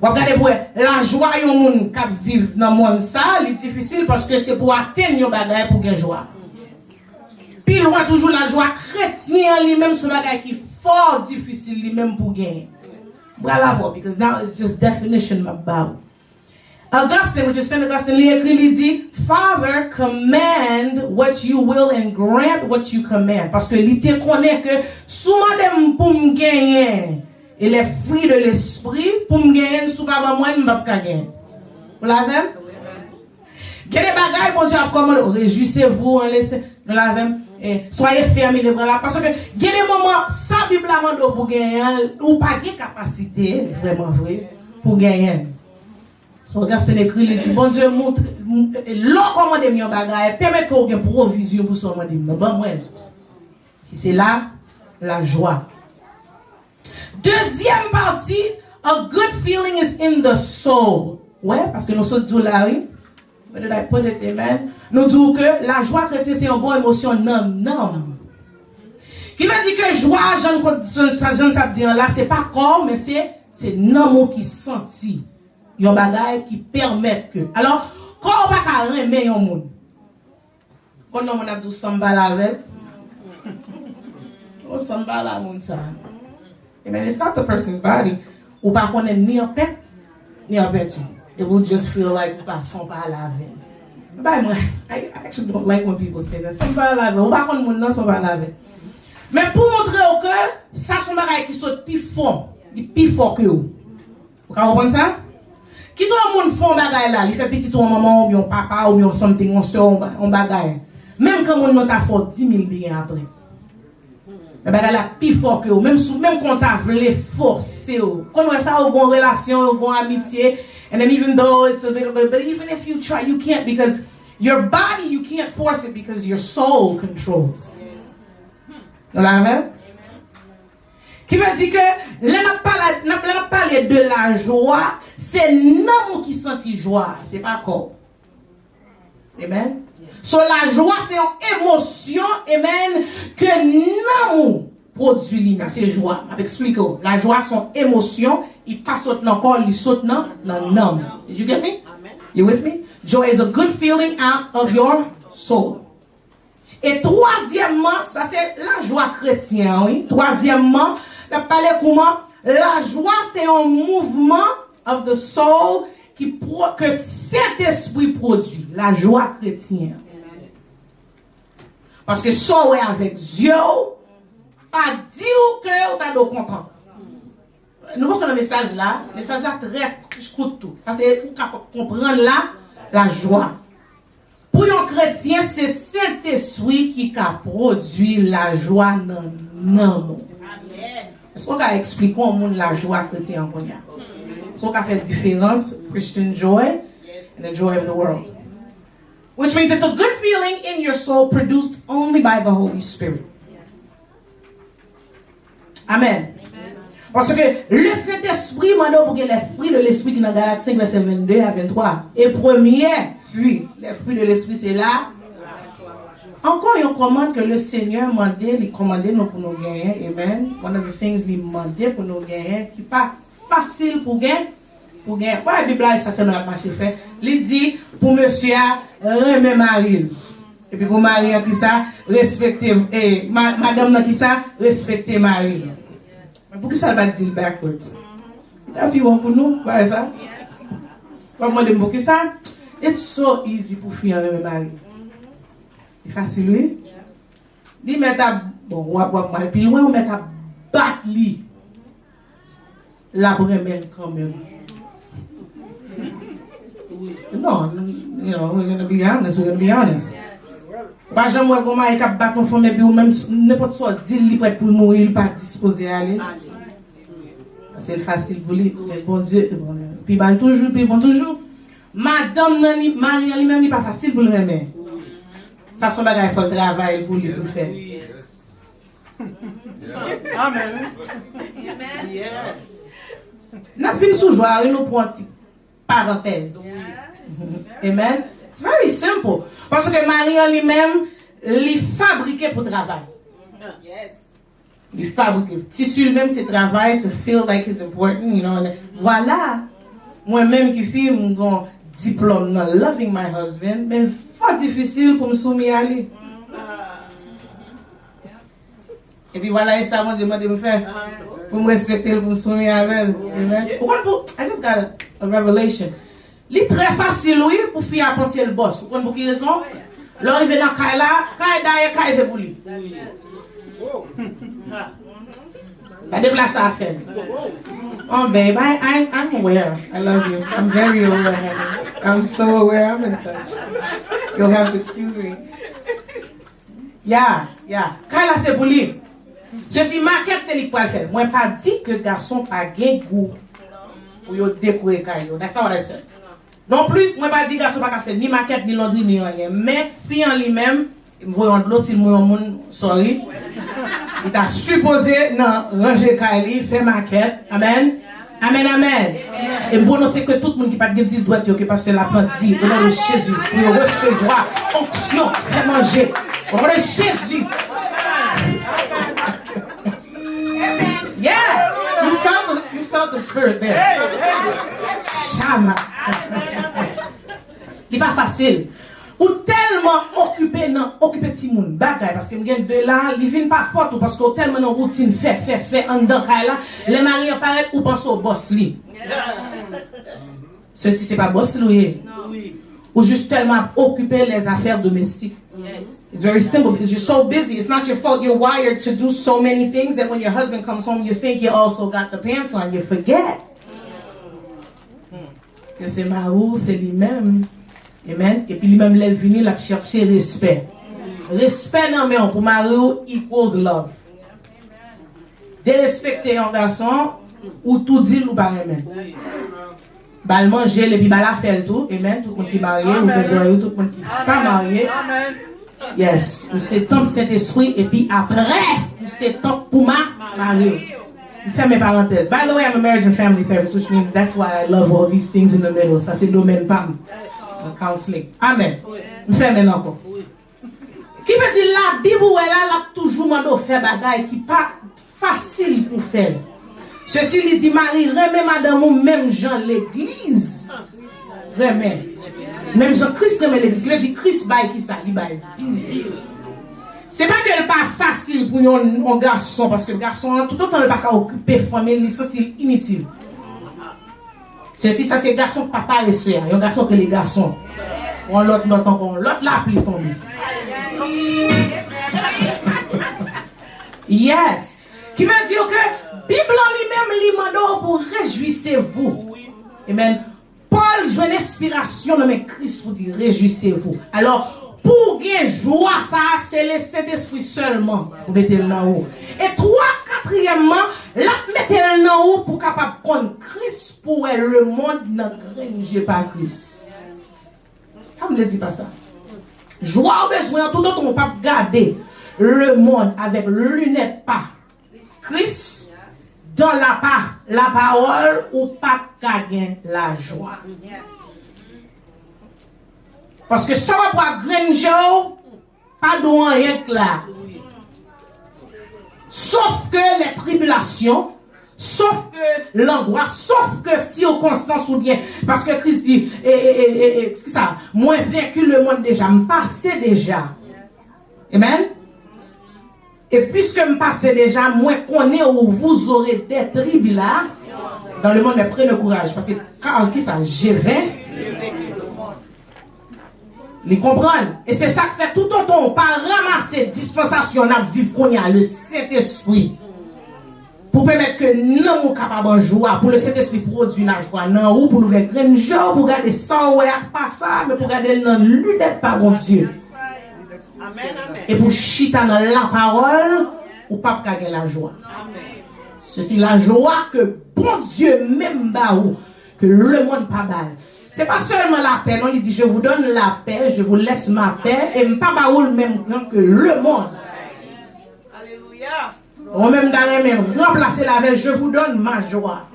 Vous regardez pour la joie yon moun qui vivent dans le monde ça, c'est difficile parce que c'est pour atteindre yon bagage pour gagner joie. Puis loin toujours la joie chrétienne lui-même, c'est un bagage qui est fort difficile lui-même pour gagner. Bravo, because now it's just definition about. Augustine, which is Saint Augustine, il dit, Father, command what you will and grant what you command. Parce que il te connaît que souvent pour me gagner, et les fruits de l'esprit, pour me gagner, souvent moi, je ne peux pas gagner. Vous l'avez? Quel est le bagage, bon Dieu, comment réjouissez-vous, nous l'avez? Soyez fermés les bras là. Parce que, il y a des moments, ça, Bible a pour gagner, ou pas de capacité, vraiment vrai, pour gagner. So, Augustine écrit, il dit, bon Dieu, montre, l'on commande mon bagage, permet qu'on ait une provision pour son monde. Bon, moi, c'est là, la joie. Deuxième partie, a good feeling is in the soul. Ouais, parce que nous sommes tous là, oui. Nous disons que la joie chrétienne, c'est une bonne émotion, non. Qui veut dire que joie, je ne sais pas dire là, c'est pas corps, mais c'est non qui senti. Il y a un bagage qui permet que. Alors, quand on va pas remettre un monde, quand on a dit samba lavel, on samba la monde ça. Amen. It's not the person's body. Ou pas qu'on est ni en paix, ni en paix. It will just feel like passons par laver. By moi, I actually don't like when people say that. Samba lavel. Ou pas qu'on monde non samba lavel. Mais pour montrer au cœur, ça c'est un bagage qui saute plus fort que vous. Vous comprenez ça? Qui doit moun font bagay là, il fait petit ton maman ou bien papa ou bien something on soeur on bagay. Même quand moun nan ta fort 10 000 bien après. Le bagay là plus fort que même quand t'a voulu forcer ou. Quand on ça ou bonne relation ou bonne amitié and then even though it's a little bit but even if you try you can't because your body you can't force it because your soul controls. Vous l'avez? Qui veut dire que là n'a parlé de la joie, c'est l'amour qui sentit joie, c'est pas corps. Amen. So la joie c'est une émotion, amen, que l'amour produit lui, c'est joie. Explique. La joie c'est une émotion, il passe dans le corps, il saute dans l'âme. Did you get me? You with me? Joy is a good feeling out of your soul. Et troisièmement, ça c'est la joie chrétienne, oui. Troisièmement, la parler comment la joie c'est un mouvement of the soul que cet esprit produit, la joie chrétienne. Parce que ça est avec Dieu, pas dire que tu es content. Nous voyons le message là très court. Ça c'est pour comprendre là la joie. Pour un chrétien, c'est cet esprit qui a produit la joie dans l'amour. Est-ce qu'on a expliqué au monde la joie chrétienne en premier? Est-ce qu'on a fait la différence, Christian joy and the joy of the world? Which means it's a good feeling in your soul produced only by the Holy Spirit. Amen. Parce que le Saint-Esprit m'a donné pour que les fruits de l'Esprit qui dans Galates 5, verset 22 à 23. Et premier fruit, les fruits de l'Esprit, c'est là. Encore une commande que le Seigneur m'a dit, il commandait nous pour nous gagner. Amen. One of the things il m'a dit pour nous gagner, qui n'est pas facile pour gagner. Pour gagner. Pas la Bible, ça c'est notre marché fait. Il dit pour monsieur, remet Marie. Et puis pour Marie, qui ça, respecter. Et madame, qui ça, respecter Marie. Mais pour qui ça va dire backwards? La vie pour nous, quoi ça? Comment dire pour qui ça? It's so easy pour faire remet Marie. C'est facile, oui. Dis, mais t'as. Bon, on va mal plus loin, mais t'as battre lui. La bremelle quand même. Non, you know, we're going to be honest. Pas jamais moi comment il cap battre enfant mais puis ou même n'importe quoi dit il prêt pour mourir il pas disposé à aller. C'est facile pour lui mais bon Dieu puis bah toujours puis bon toujours. Madame Nani Marie elle-même n'est pas facile pour le remettre. Ça son bagage faut travail pour lui pour faire. Amen. Amen. Yes. N'a fin sous joie nous prend parenthèse. Amen. It's very simple. Parce que Marie en lui-même, il fabriquait pour travail. Yes. Il fabriquait. Tissu même c'est travail, to feel like it's important, you know. Voilà. Moi-même qui fais mon diplôme dans loving my husband, mais pas difficile pour me soumettre à lui. Et puis voilà, et ça, moi, je me faire pour me respecter, pour me soumettre à elle. Amen. I just got a revelation. C'est très facile, oui, pour faire penser le boss. Vous comprenez pour quelle raison? L'arrivée dans Kaila, Kaila c'est pour lui. La déplace à faire. Oh, babe, I'm aware. I love you. I'm very aware, honey. I'm so aware. I'm in touch. You'll have to excuse me. Yeah. Kaila c'est pour lui. Ceci, maquette, c'est lui qui va le faire. Moi, pas dit que garçon pas gain goût pour décorer Kaila. That's not what I said. Non plus, moi pas dire garçon pas faire ni maquette ni laundry ni rien, mais fille en lui-même, il me voit de l'eau si moi monde sorry. Il t'a supposé non ranger Kylie, faire maquette. Amen. Et bon c'est que tout le monde qui pas de 10 doigts que parce que la plante dit au nom de Jésus pour recevoir onction, faire manger. Au nom de Jésus. Yeah, you felt the spirit there. Chama. Il pas facile. Ou tellement occupé petit monde bagay parce que m'gen de là, il vient pas fort ou parce que tellement en routine fait en dedans là, les maris apparaissent ou pense au boss li. Ceci c'est pas boss lui. Ou juste tellement occupé les affaires domestiques. It's very simple because you're so busy. It's not your fault. You're wired to do so many things that when your husband comes home, you think you also got the pants on. You forget. Que c'est Marou, c'est lui-même. Amen. Et puis lui-même, il est venu là chercher respect. Respect, non, mais pour Marou, equals love. De respecter un garçon, ou tout dit, ou pas amen. Bal manger, et puis bal la faire tout. Amen. Tout le monde qui est marié, ou besoin, tout le monde qui n'est pas marié. Yes. C'est temps Saint-Esprit, et puis après, c'est temps pour ma mariée. Ferme mes parenthèses. By the way, I'm a marriage and family therapist, which means that's why I love all these things in the middle. Ça, c'est le domaine PAM. Counseling. Amen. Ferme encore. Qui veut dire la Bible, elle a toujours demandé de faire bagaille qui pas facile pour faire. Ceci lui dit, Marie, remets madame ou même Jean l'église. Remets. Même Jean Christ remet l'église. Il dit Christ baille qui ça, il baille. C'est pas que n'est pas facile pour un garçon, parce que le garçon, tout autant ne pas qu'à occuper famille, il se sent inutile. Ceci, ça c'est garçon papa et soeur. Un garçon que les garçons. On l'autre note encore, l'autre là, plus tombé. Yes. Qui veut dire que Bible en lui-même, lui demande pour réjouissez-vous. Amen. Paul joue une inspiration dans Christ pour dire réjouissez-vous. Alors, pour gagner joie, ça, c'est le Saint-Esprit seulement. Vous mettez le en haut. Et quatrièmement, là, mettez le en haut pour capable prendre Christ pour le monde n'a grangé par Christ. Ça me dit pas ça. Joie au besoin, tout autre, on peut garder le monde avec lunettes par Christ dans la parole ou pas gagner la joie. Parce que ça va pas granger, pas de rien là. Sauf que les tribulations, sauf que l'angoisse, sauf que circonstances ou bien, parce que Christ dit, c'est ça, moins vaincu le monde déjà, me passé déjà. Amen. Et puisque me passé déjà, moins connaît où vous aurez des tribulations dans le monde, mais prenez courage, parce que quand qui ça, G20, les comprendre. Et c'est ça que fait tout autant, on pas ramasser dispensation, à vivre qu'on y a le Saint-Esprit. Pour permettre que nous sommes capables de jouer, pour le Saint-Esprit produire la joie, non, ou pour nous faire grand jour, pour garder ça, ouais, pas ça, mais pour garder dans l'unité par mon Dieu. Et pour chita dans la parole, ou pas gagner la joie. Ceci, la joie que bon Dieu même baou, que le monde pas balle. C'est pas seulement la paix, non, il dit je vous donne la paix, je vous laisse ma paix, et pas baou le même temps que le monde. Alléluia. Ou même dans les mêmes, remplacer la veille, je vous donne ma joie.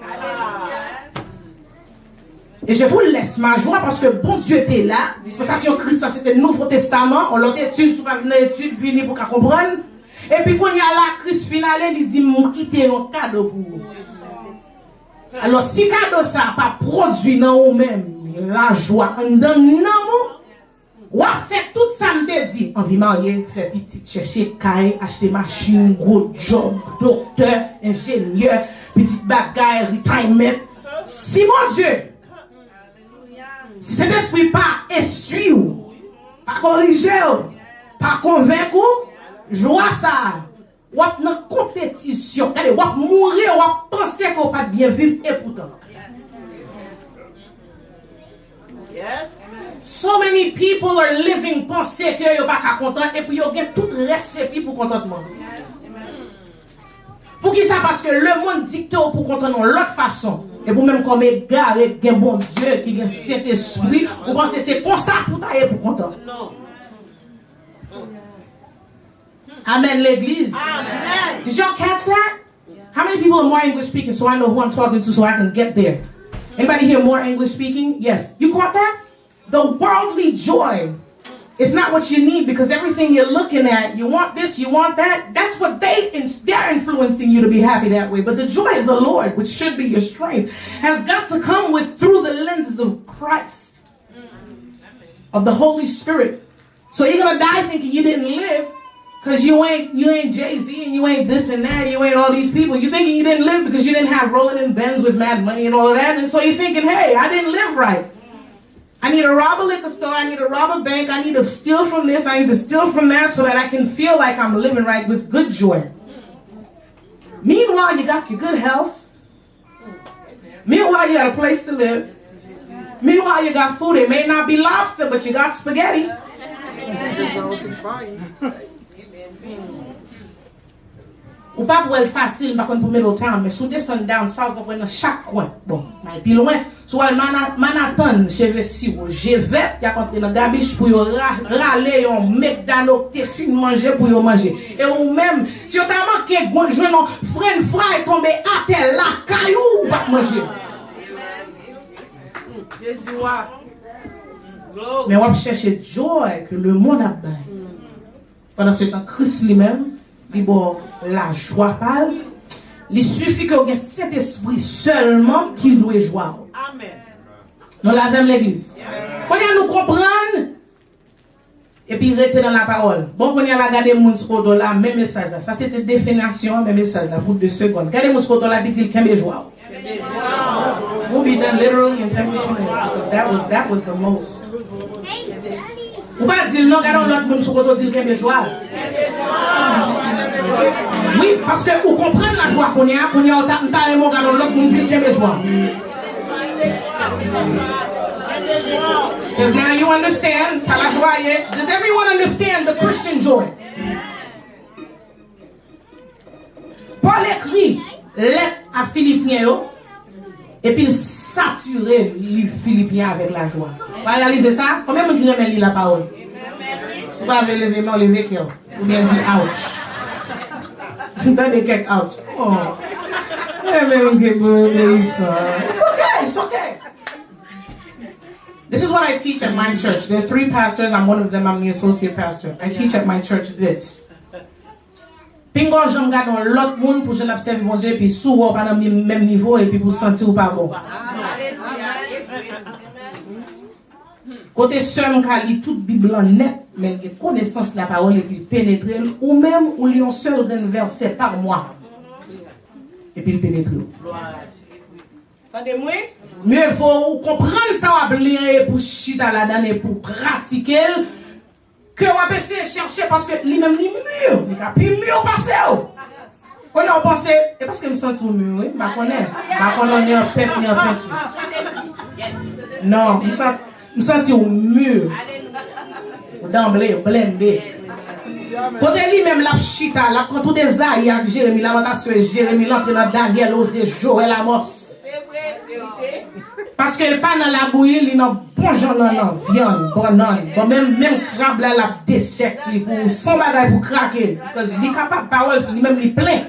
Et je vous laisse ma joie parce que bon Dieu était là. Dispensation Christ, ça c'était le Nouveau Testament. On l'a étude, sur une étude, fini pour qu'on comprenne. Et puis quand il y a la Christ finale, il dit, m'ont quitté un cadeau pour vous. Alors si cadeau ça pas produit dans vous-même, la joie, en dans nous, ou a fait tout ça, me dit, envie marier, faire petit, chercher caille, acheter machine, gros job, docteur, ingénieur, petite bagaille, retirement. Si mon Dieu, si cet esprit pas instruit, pas corrigé, pas convaincu, joie ça, ou a dans compétition, allez, ou a mourir, ou a penser qu'on pas bien vivre, et pourtant. Yes. So many people are living penser que yo pas content et puis yo gen tout recipe pour contentement. Pour qui ça? Parce que le monde dicte pour contentement l'autre façon. Et vous même comme égaré gen bon Dieu qui gen cet esprit, vous pensez c'est comme ça pour tailler pour content. Non. Amen l'église. Amen. Did y'all catch that? How many people are more English speaking so I know who I'm talking to so I can get there? Anybody here more English speaking? Yes. You caught that? The worldly joy is not what you need because everything you're looking at, you want this, you want that. That's what they're influencing you to be happy that way. But the joy of the Lord, which should be your strength, has got to come through the lenses of Christ, of the Holy Spirit. So you're gonna die thinking you didn't live because you ain't Jay-Z and you ain't this and that, and you ain't all these people. You're thinking you didn't live because you didn't have rolling in Benz with mad money and all of that, and so you're thinking, hey, I didn't live right. I need to rob a liquor store, I need to rob a bank, I need to steal from this, I need to steal from that so that I can feel like I'm living right with good joy. Meanwhile, you got your good health. Meanwhile, you got a place to live. Meanwhile, you got food. It may not be lobster, but you got spaghetti. Ou pas pour être facile, par contre pour mettre au temps, mais sous descendre down south, pour dans chaque coin. Bon, mais puis loin, soit Manhattan, chez Vessi, G20, il y a rentré dans Gabiche pour râler, on McDonald's, te fin manger pour manger. Et ou même, si on t'a manqué, jouer non, friend fry tomber à terre, la caillou, pas manger. Mais on va chercher joy que le monde a baillé. Pendant ce temps, Christ lui-même, la joie parle. Il suffit que y ait cet esprit seulement qui doit joie. Amen. Nous l'avons l'église. Quand nous comprendre et puis rester dans la parole. Bon, quand on a regardé mon scoto là, même message là. Ça c'était définition, même message là pour 2 secondes. Regardez mon scoto là, dit qu'il y a joie. We'll be done literally in 10 minutes because that was the most. Ou pas dire non, regardons l'autre monde sur côté dire qu'il y a joie. Oui, parce que vous comprenez la joie qu'on a regardons l'autre monde dire qu'il y a joie. Because now you understand, la joie est. Does everyone understand the Christian joy? Paul écrit lettre à Philippiens et puis saturer les Philippiens avec la joie. Vous réalisez ça? Combien de gens lire la parole? Vous pouvez lever main, lever cœur. Ou bien dire ouch. Donnez quelques ouch. Oh. It's okay, it's okay. This is what I teach at my church. There's 3 pastors. I'm one of them. I'm the associate pastor. I teach at my church this. Pingo j'aime garder l'autre monde pour je l'observe mon Dieu puis souvent pas dans le même niveau et puis pour sentir ou pas bon. Côté seul qu'a lit toute Bible en net mais de connaissance la parole et puis pénétrer ou même ou li un seul verset par mois. Et puis pénétrer. Entendez-moi? Mieux faut comprendre ça va lire pour chita la donne et pour pratiquer que on va essayer de chercher parce que lui-même il mûr, il a plus mûr passer. Quand on pense et parce que me sens tout mûr, oui, pas connaît. Pas connaît en pète ni en peinture. Non, me sens mûr. D'emblée, blendé. Quand lui-même la chita, la quand tout des avec Jérémie, la montation Jérémie l'entrée dans Daniel, Osée, Joël, Amos. Parce que le pas dans la bouillie, il n'a bon genre dans viande, banane. Bon, même crabe là, la dessert, pour son bagage pour craquer. Parce qu'il est capable de parole, lui-même il plein.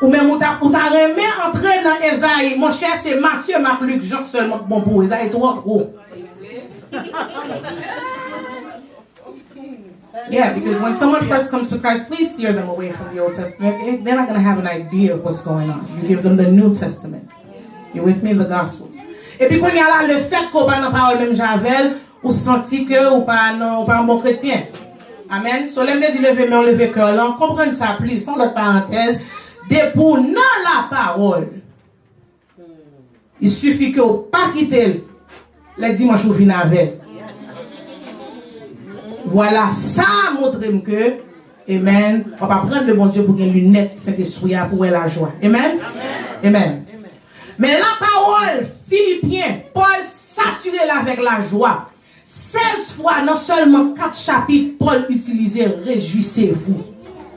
Ou même, ou t'as remis entrer dans Esaïe. Mon cher, c'est Matthieu, Marc, Luc, Jean seulement bon pour Esaïe, trop gros. Yeah, because when someone first comes to Christ, please steer them away from the Old Testament. They're not going to have an idea of what's going on. You give them the New Testament. You're with me in the Gospels. Et puis, quand il y a là, le fait qu'on parle dans la parole même Javel, ou senti que ou pas un bon chrétien. Amen. So, les désir lever, mais on lever cœur là, on comprend ça plus, sans l'autre parenthèse, de pour dans la parole. Il suffit que vous pas quitter les dimanches ou venez avec. Voilà, ça montre que, amen, on va prendre le bon Dieu pour une lunette, Saint-Esprit, pour la joie. Amen. Amen. Mais la parole, Philippiens, Paul saturé avec la joie. 16 fois, non seulement 4 chapitres, Paul utilisait réjouissez-vous,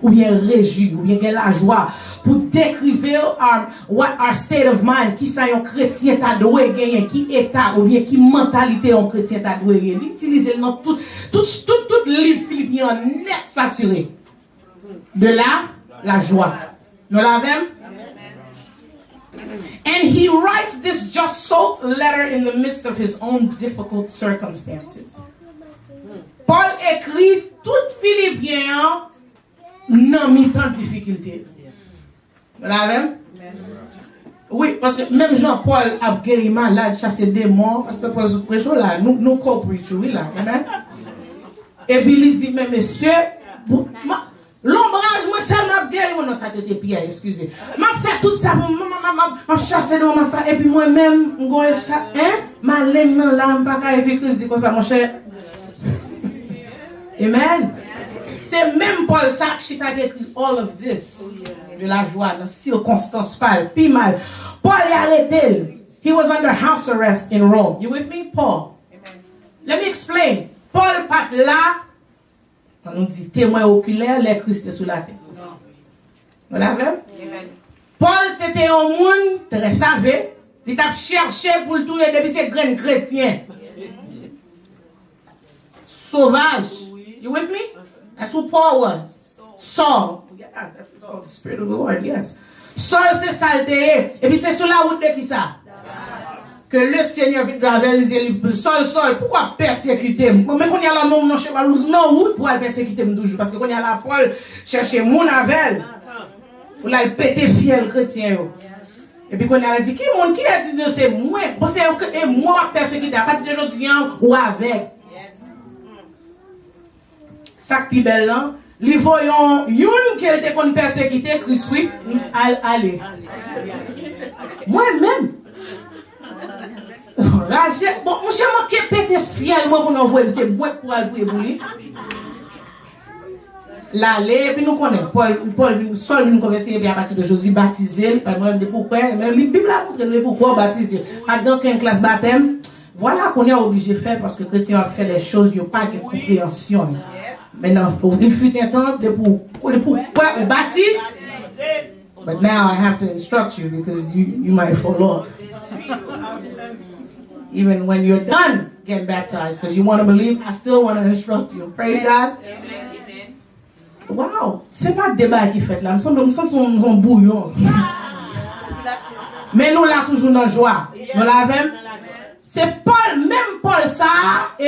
ou bien réjouis, ou bien la joie, pour décrire what our state of mind, qui ça un chrétien t'a doué gagner, qui état, ou bien qui mentalité un chrétien t'a doué gagner. Il utilise dans tout livre Philippiens net saturé. De là, la joie. Nous l'avons? And he writes this just salt letter in the midst of his own difficult circumstances. Paul écrit tout Philippiens dans mi-temps difficulté. Vous l'avez? Oui, parce que même Jean-Paul a guéri malade, chassé des morts, parce que Paul se prêche là, nous co-preachons là. Et puis il dit, mais monsieur, l'ombrage, moi, ça m'a guéri, non, ça t'était Pierre, excusez. M'a fait tout ça, m'a chassé dans ma part, et puis moi-même, ma langue dans l'âme, et puis Christ dit comme ça, mon cher. Amen. C'est même Paul ça qui a écrit all of this. De la joie, dans circonstances mal, puis mal. Paul est arrêté. He was under house arrest in Rome. You with me? Paul. Amen. Let me explain. Paul pas là. On nous dit témoin oculaire, les Christ sous la tête. Vous l'avez? Paul c'était un monde très savé. Il t'a cherché pour le tourner depuis ses graines chrétiens. Sauvage. You with me? That's who Paul was. Saul. Yeah, that's called the Spirit of the Lord, yes. Saul c'est saleté. Et puis c'est sur la route de qui ça? Que le Seigneur vient traverser. Saul, pourquoi persécuter? Mais quand il y a la non, non, route pour persécuter toujours. Parce que quand il y a la Paul, chercher mon avel. Pour la péter fiel chrétien. Et puis quand il a dit, qui a dit de c'est moi? Bon, c'est moi persécuter. À partir d'aujourd'hui, ou avec. Ça qui est belle là. Les voyons, une qui était qu'on persécuté, Christ, allez. Moi-même. Ragé. Bon, mon cher, moi qui pété fiel, moi, pour nous voir, c'est bon pour aller pour lui. L'aller, puis nous connaissons. Paul, seul nous convertir, et à partir de Jésus, baptisé, par exemple, pourquoi, mais la Bible a montré pourquoi baptiser. Dans une classe baptême, voilà qu'on est obligé de faire parce que les chrétiens ont fait les choses, il n'y a pas de compréhension. Maintenant, il fut un temps de pour baptise. But now I have to instruct you because you might fall off. Even when you're done getting baptized, because you want to believe, I still want to instruct you. Praise God. Wow, c'est pas débat qui fait là. Me semble son bouillon. Mais nous là toujours dans joie. Nous l'avons. C'est Paul, même Paul ça,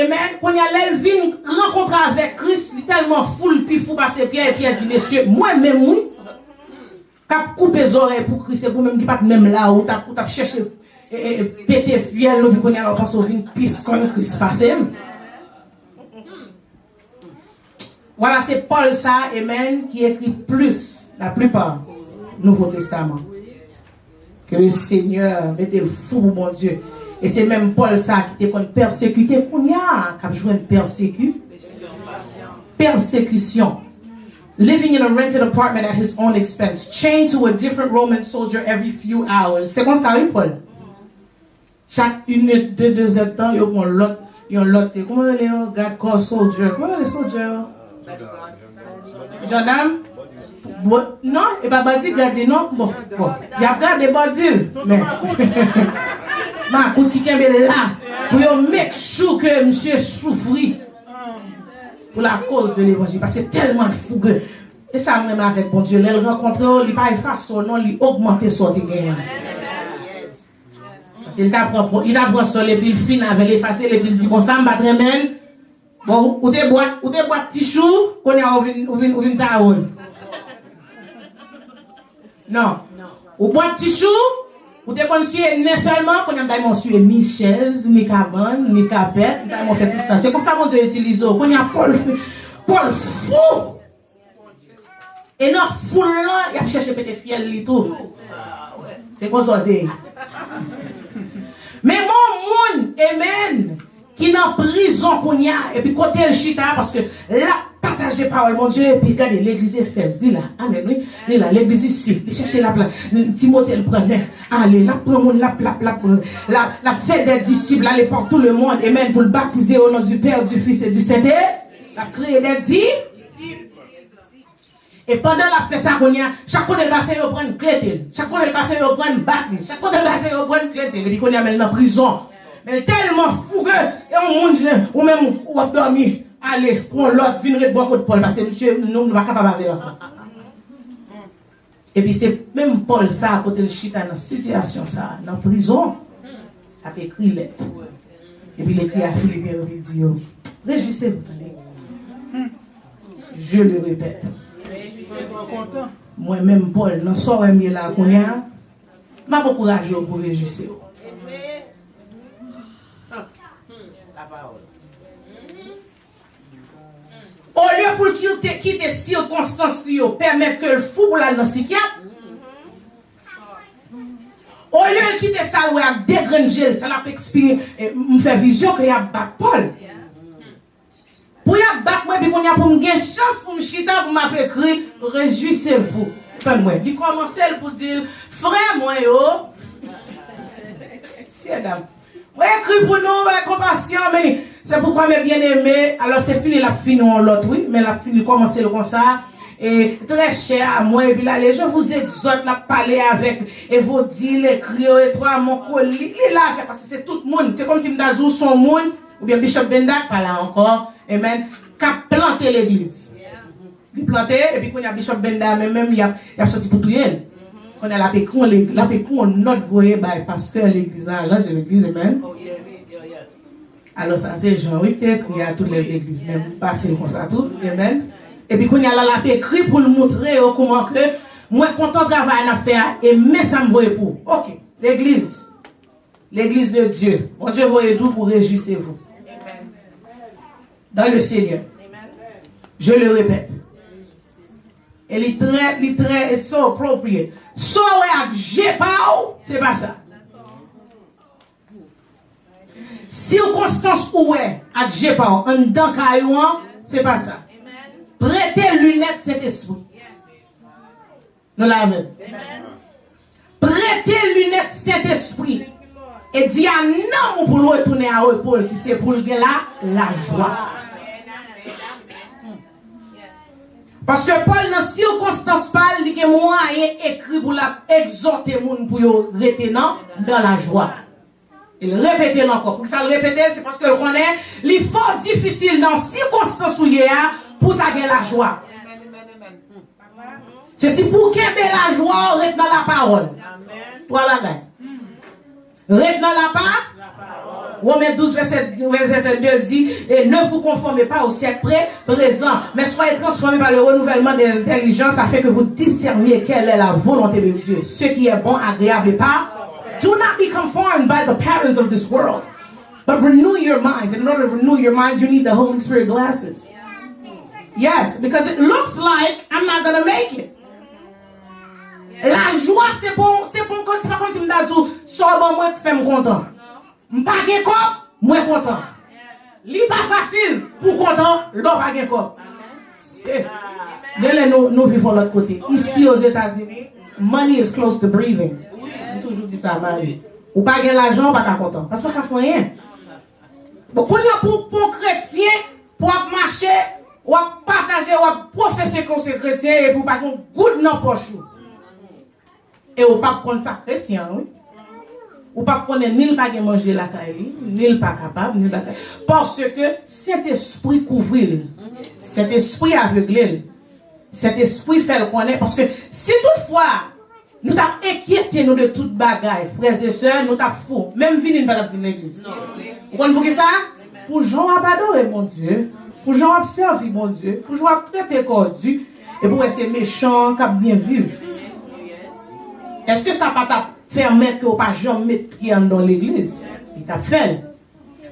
Amen. Quand il y a l'Elvin rencontre avec Christ, il est tellement full, puis fou passer Pierre et Pierre dit, messieurs, moi-même, oui, cap couper les oreilles pour Christ, c'est pour même qui pas même là, où t'as cherché péter fiel, puis qu'on y a l'option vin pisse comme Christ passé. Voilà, c'est Paul ça, Amen, qui écrit plus, la plupart, Nouveau Testament. Que le Seigneur mette le fou, mon Dieu. Et c'est même Paul ça qui était persécuté. Qu'on y a, qui a joué une persécution. Living in a rented apartment at his own expense. Chained to a different Roman soldier every few hours. C'est comme ça, oui, Paul. Chaque une, deux heures de temps, il y a l'autre. Comment les garde corps soldier? Comment les soldiers? Gendarme? Non, et pas badi garder non. Bon. Il y a gardé badi. Mais. Ma coup qui est là. Pour y make sure que monsieur souffrit. Pour la cause de l'évangile. Parce que c'est tellement fougueux. Et ça même avec bon Dieu. Elle rencontre, il pas effacer non, il augmente son gain. Parce qu'il apprend sur les billes fines avec l'effacer, les billes dit bon ça m'a très bien. Bon, ou te boîte petit chou, qu'on a ouvert taoul. Non. Ou boîte petit chou, ou te conçu ne seulement qu'on a pas ni chaise, ni cabane, ni capette, on fait tout ça. C'est comme ça qu'on utilise. Qu'on a Paul fou. Et non fou là, il a cherché péter fiel et tout. C'est comme ça. Mais mon monde, amen, qui est en prison qu'on y a, et puis côté le chita, parce que là, partagez parole, mon Dieu, et puis regardez, l'église est faible. Dis là, amen, oui, dis là, l'église ici, il cherche la place, Timothée le prenait, allez, là, prends mon la fête des disciples, allez, pour tout le monde, amen, pour le baptiser au nom du Père, du Fils et du Saint-Esprit, la créer des disciples. Et pendant la fête, ça, chaque fois qu'elle passe, elle prend une clé. Chaque fois qu'elle passe, elle prend une batterie. Chaque fois qu'elle passe, elle prend une clé. Et puis qu'on y amène en prison. Mais elle est tellement fougueux. Et on monte, ou même, on va dormir. Allez, prends l'autre, venez boire de Paul. Parce que monsieur, nous ne sommes pas capables de faire. Et puis c'est même Paul, ça, à côté de Chita, dans cette situation, ça, dans la prison, a écrit lettre. Et puis il écrit à Philippe, il dit, réjouissez-vous. Je le répète. Moi-même, Paul, dans ce soir, là, qu'on y a, m'a beaucoup courageux pour réjouir. Au lieu pour qu'il quitte circonstances, permettre que le fou pour la dans le psychiatre, au lieu de quitter ça, où il y a dégranger, ça l'a expiré, me fait vision qu'il y a battu Paul. Pour y a battre moi, puis qu'on y a pour me gagner chance pour me chita, pour m'écrire, réjouissez-vous. Il commence pour dire, frère, moi, yo. C'est dame. Moi, écrit pour nous, la compassion, mais c'est pourquoi mes bien-aimés, alors c'est fini, la fini en l'autre, oui, mais la fini, commencer comme ça. Et très cher à moi, et puis là, je vous exhorte à parler avec, et vous dire, les crios, et toi, mon colis, il est là, parce que c'est tout le monde. C'est comme si m'dazou son monde, ou bien Bishop Bendak, pas là encore, amen, qui a planté l'église. Il a planté, et puis quand il y a Bishop Bendak, même, il a sorti pour tout elle. Quand il y a la pécon, notre voyé, pasteur l'église, là, j'ai l'église, amen. Alors, ça, c'est Jean-Louis qui a écrit à toutes les églises, même, passer comme ça, tout, amen. Et puis, quand il y a la écrit pour nous montrer comment que moi, content de travailler à faire, et mais ça me voyait pour. Ok, l'église de Dieu. Mon Dieu, voyez tout pour réjouissez-vous. Dans le Seigneur. Je le répète. Et les traits sont appropriés. So, j'ai pas, c'est pas ça. Circonstance où est, à j'ai pas, en dedans caillouan, c'est pas ça. Prêtez lunettes cet esprit. Nous l'avons. Prêtez lunettes cet esprit. Et dit à non pour le retourner à Paul qui c'est pour le gars la joie. Parce que Paul dans circonstance parle il y a moyen écrit pour la exhorter moun pour rester dans la joie. Il répète encore. Pour ça le répéter c'est parce que le connaît, il faut difficile dans circonstance où il y a pour gagner la joie. C'est si pour qu'il y ait la joie, reste dans la parole. Toi la gagne. Reste dans la parole. Romains 12, verset 2 dit, et ne vous conformez pas au siècle présent, mais soyez transformés par le renouvellement de l'intelligence afin que vous discerniez quelle est la volonté de Dieu, ce qui est bon, agréable et pas. Do not be conformed by the patterns of this world, but renew your minds. In order to renew your minds, you need the Holy Spirit glasses. Yes, because it looks like I'm not going to make it. La joie, c'est pas comme si je me dis, sois bon, moi, fais-moi content. M'pas gen kop, moi content. Li pas facile pour content, l'on pas gen kop. Nous vivons l'autre côté. Ici aux États-Unis, money is close to breathing. J'ai toujours dit ça, Marie. Ou pas gen l'argent, pas content. Parce qu'on fait rien. Bon, pour chrétien, pour marcher, ou partager, ou professer qu'on c'est chrétien, et pour pas qu'on goûte dans poche. Et ou pas prendre ça chrétien, oui. Ou pas prendre ni le pas manger la caille, ni le pas capable, ni la caille. Parce que cet esprit couvre, cet esprit aveugle, cet esprit fait le connaître. Parce que si toutefois, nous t'avons inquiété nous de toute bagaille, frères et sœurs, nous t'avons fou. Même venir pas venir l'église. Vous comprenez ça? Pour gens à adorer mon Dieu, pour gens à servir mon Dieu, pour gens à traiter cordu, et pour essayer méchant, qui bien vivre. Est-ce que ça va t'a permettre que vous pas jamais mettre pied dans l'église? Il t'a fait.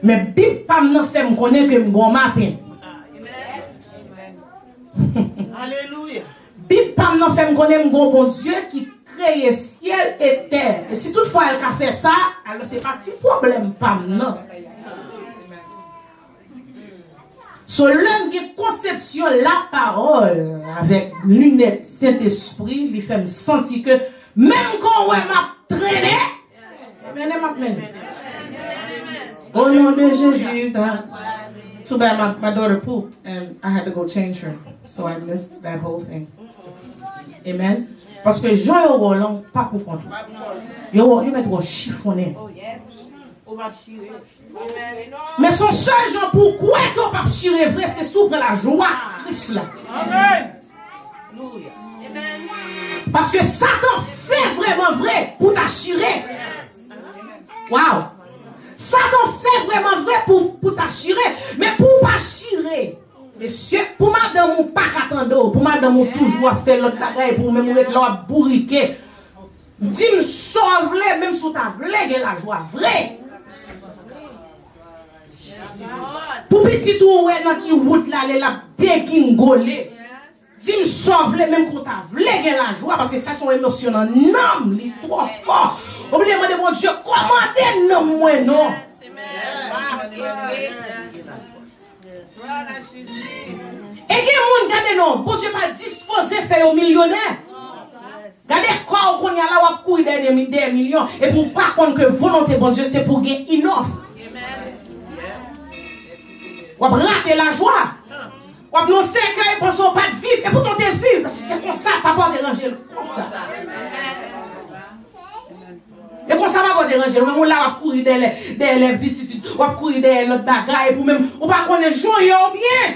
Mais Bible pas me fait me connaître que bon matin. Alléluia. Bible pas me fait me connaître bon Dieu qui crée ciel et terre. Et si toutefois elle a fait ça, alors c'est pas petit problème pas non. So l'homme qui conception la parole avec lunettes Saint-Esprit, il fait me sentir que même quand on m'a traîné, au nom de Jésus, too bad my daughter pooped and I had to go change her. So I missed that whole thing. Amen. Parce que Jean et Roland, pas pour compte. Ils mettent chiffonner. Mais son seul genre pourquoi qu'on pas chirer vrai, c'est sous la joie Christ là. Amen. Parce que Satan fait vraiment vrai pour t'achirer. Wow. Satan fait vraiment vrai pour t'achirer. Mais pour pas chirer, monsieur, pour madame ou pas qu'attendre, pour madame ou toujours faire l'autre bagaille, pour même être là bourriquer. Dis-moi, sauve-le, même si tu as vlé la joie, vrai. Pour petit tout, ouais, dans qui route là, la dégingolé. Dis-moi, sauve-le, même quand tu as vlé la joie, parce que ça sont émotionnels. Non, il est trop fort. Oubliez moi de mon Dieu, commandez non moi non. Et qui moun gade non, bon Dieu pas disposé faire au millionnaire. Gardez quoi qu'on y a là ou courir des millions et pour pas contre que volonté bon Dieu c'est pour gagner enough. Ou rater la joie. Ou non cercueil pour son pas de vivre et pour ton vivre parce que c'est comme ça papa déranger comme ça. Et comme ça va pas déranger, même on là courir des vicissitudes, ou courir des l'autre bagaille pour même ou pas connaître joyeux bien.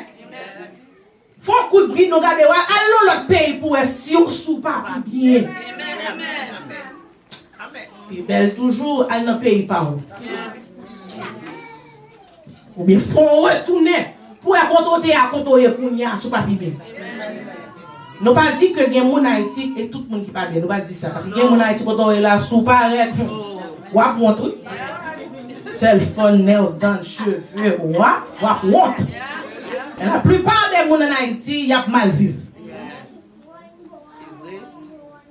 Faut coup de vie nous garder allons l'autre pays pour si on sous pas bien. Amen. Puis belle toujours elle dans pays pas où. Ou bien faut retourner pour côté à côté kounya sous pas bien. Nous pas dit que gen moun Haïti et tout le monde qui pas bien, nous pas dit ça parce que gen moun Haïti côté là sous paraître ou à montre cell phone nails done cheveux ou à honte. Et la plupart des moun en Haïti y a mal vivre.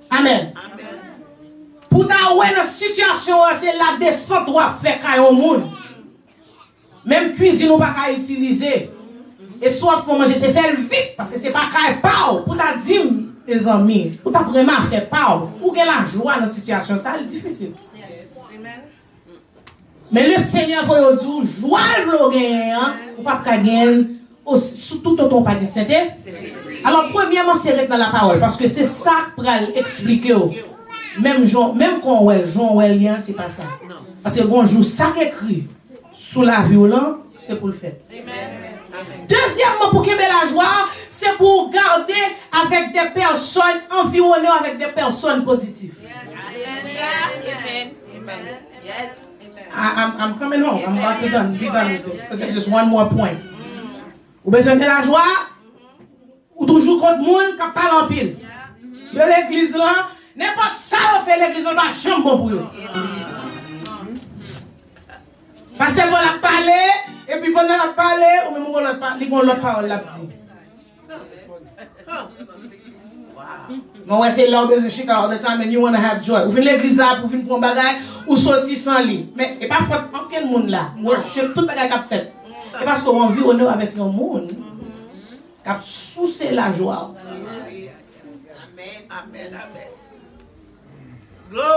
Amen. Pour ta ouais dans situation c'est la descente doit faire kay au monde. Même cuisine ou pas qu'à utiliser. Et soit faut manger, c'est faire vite parce que c'est pas kay pao pour ta dire mes amis, pour ta vraiment faire pao, pour que la joie dans situation ça c'est difficile. Mais le Seigneur va dire joie le gagner ou pas gagner surtout ton pas de sainteté. Alors premièrement c'est rester dans la parole parce que c'est ça pour expliquer même quand ouais Jean ouais c'est pas ça. Parce que bonjour ça écrit sous la violence c'est pour le faire. Deuxièmement, pour qu'il y ait la joie, c'est pour garder avec des personnes environnées avec des personnes positives. I'm coming home. I'm about to be done with this. Because there's just one more point. Ou besoin de la joie, ou toujours contre monde qui parle en pile. De l'église là, n'importe ça on fait l'église là, pas jamais bon pour eux. Parce que on a parlé, et puis pendant qu'on a parlé, ou même on a parlé, on l'autre parole l'a dit. Moi, ouais, c'est là où besoin de chica all the time and you want to have joy. Ou fin l'église là pour venir prendre bagage ou sortir sans lit. Mais et pas faute aucun monde là. Worship tout bagage qu'a fait. Et parce qu'on vit au nord avec un monde qui a soucié la joie. Amen.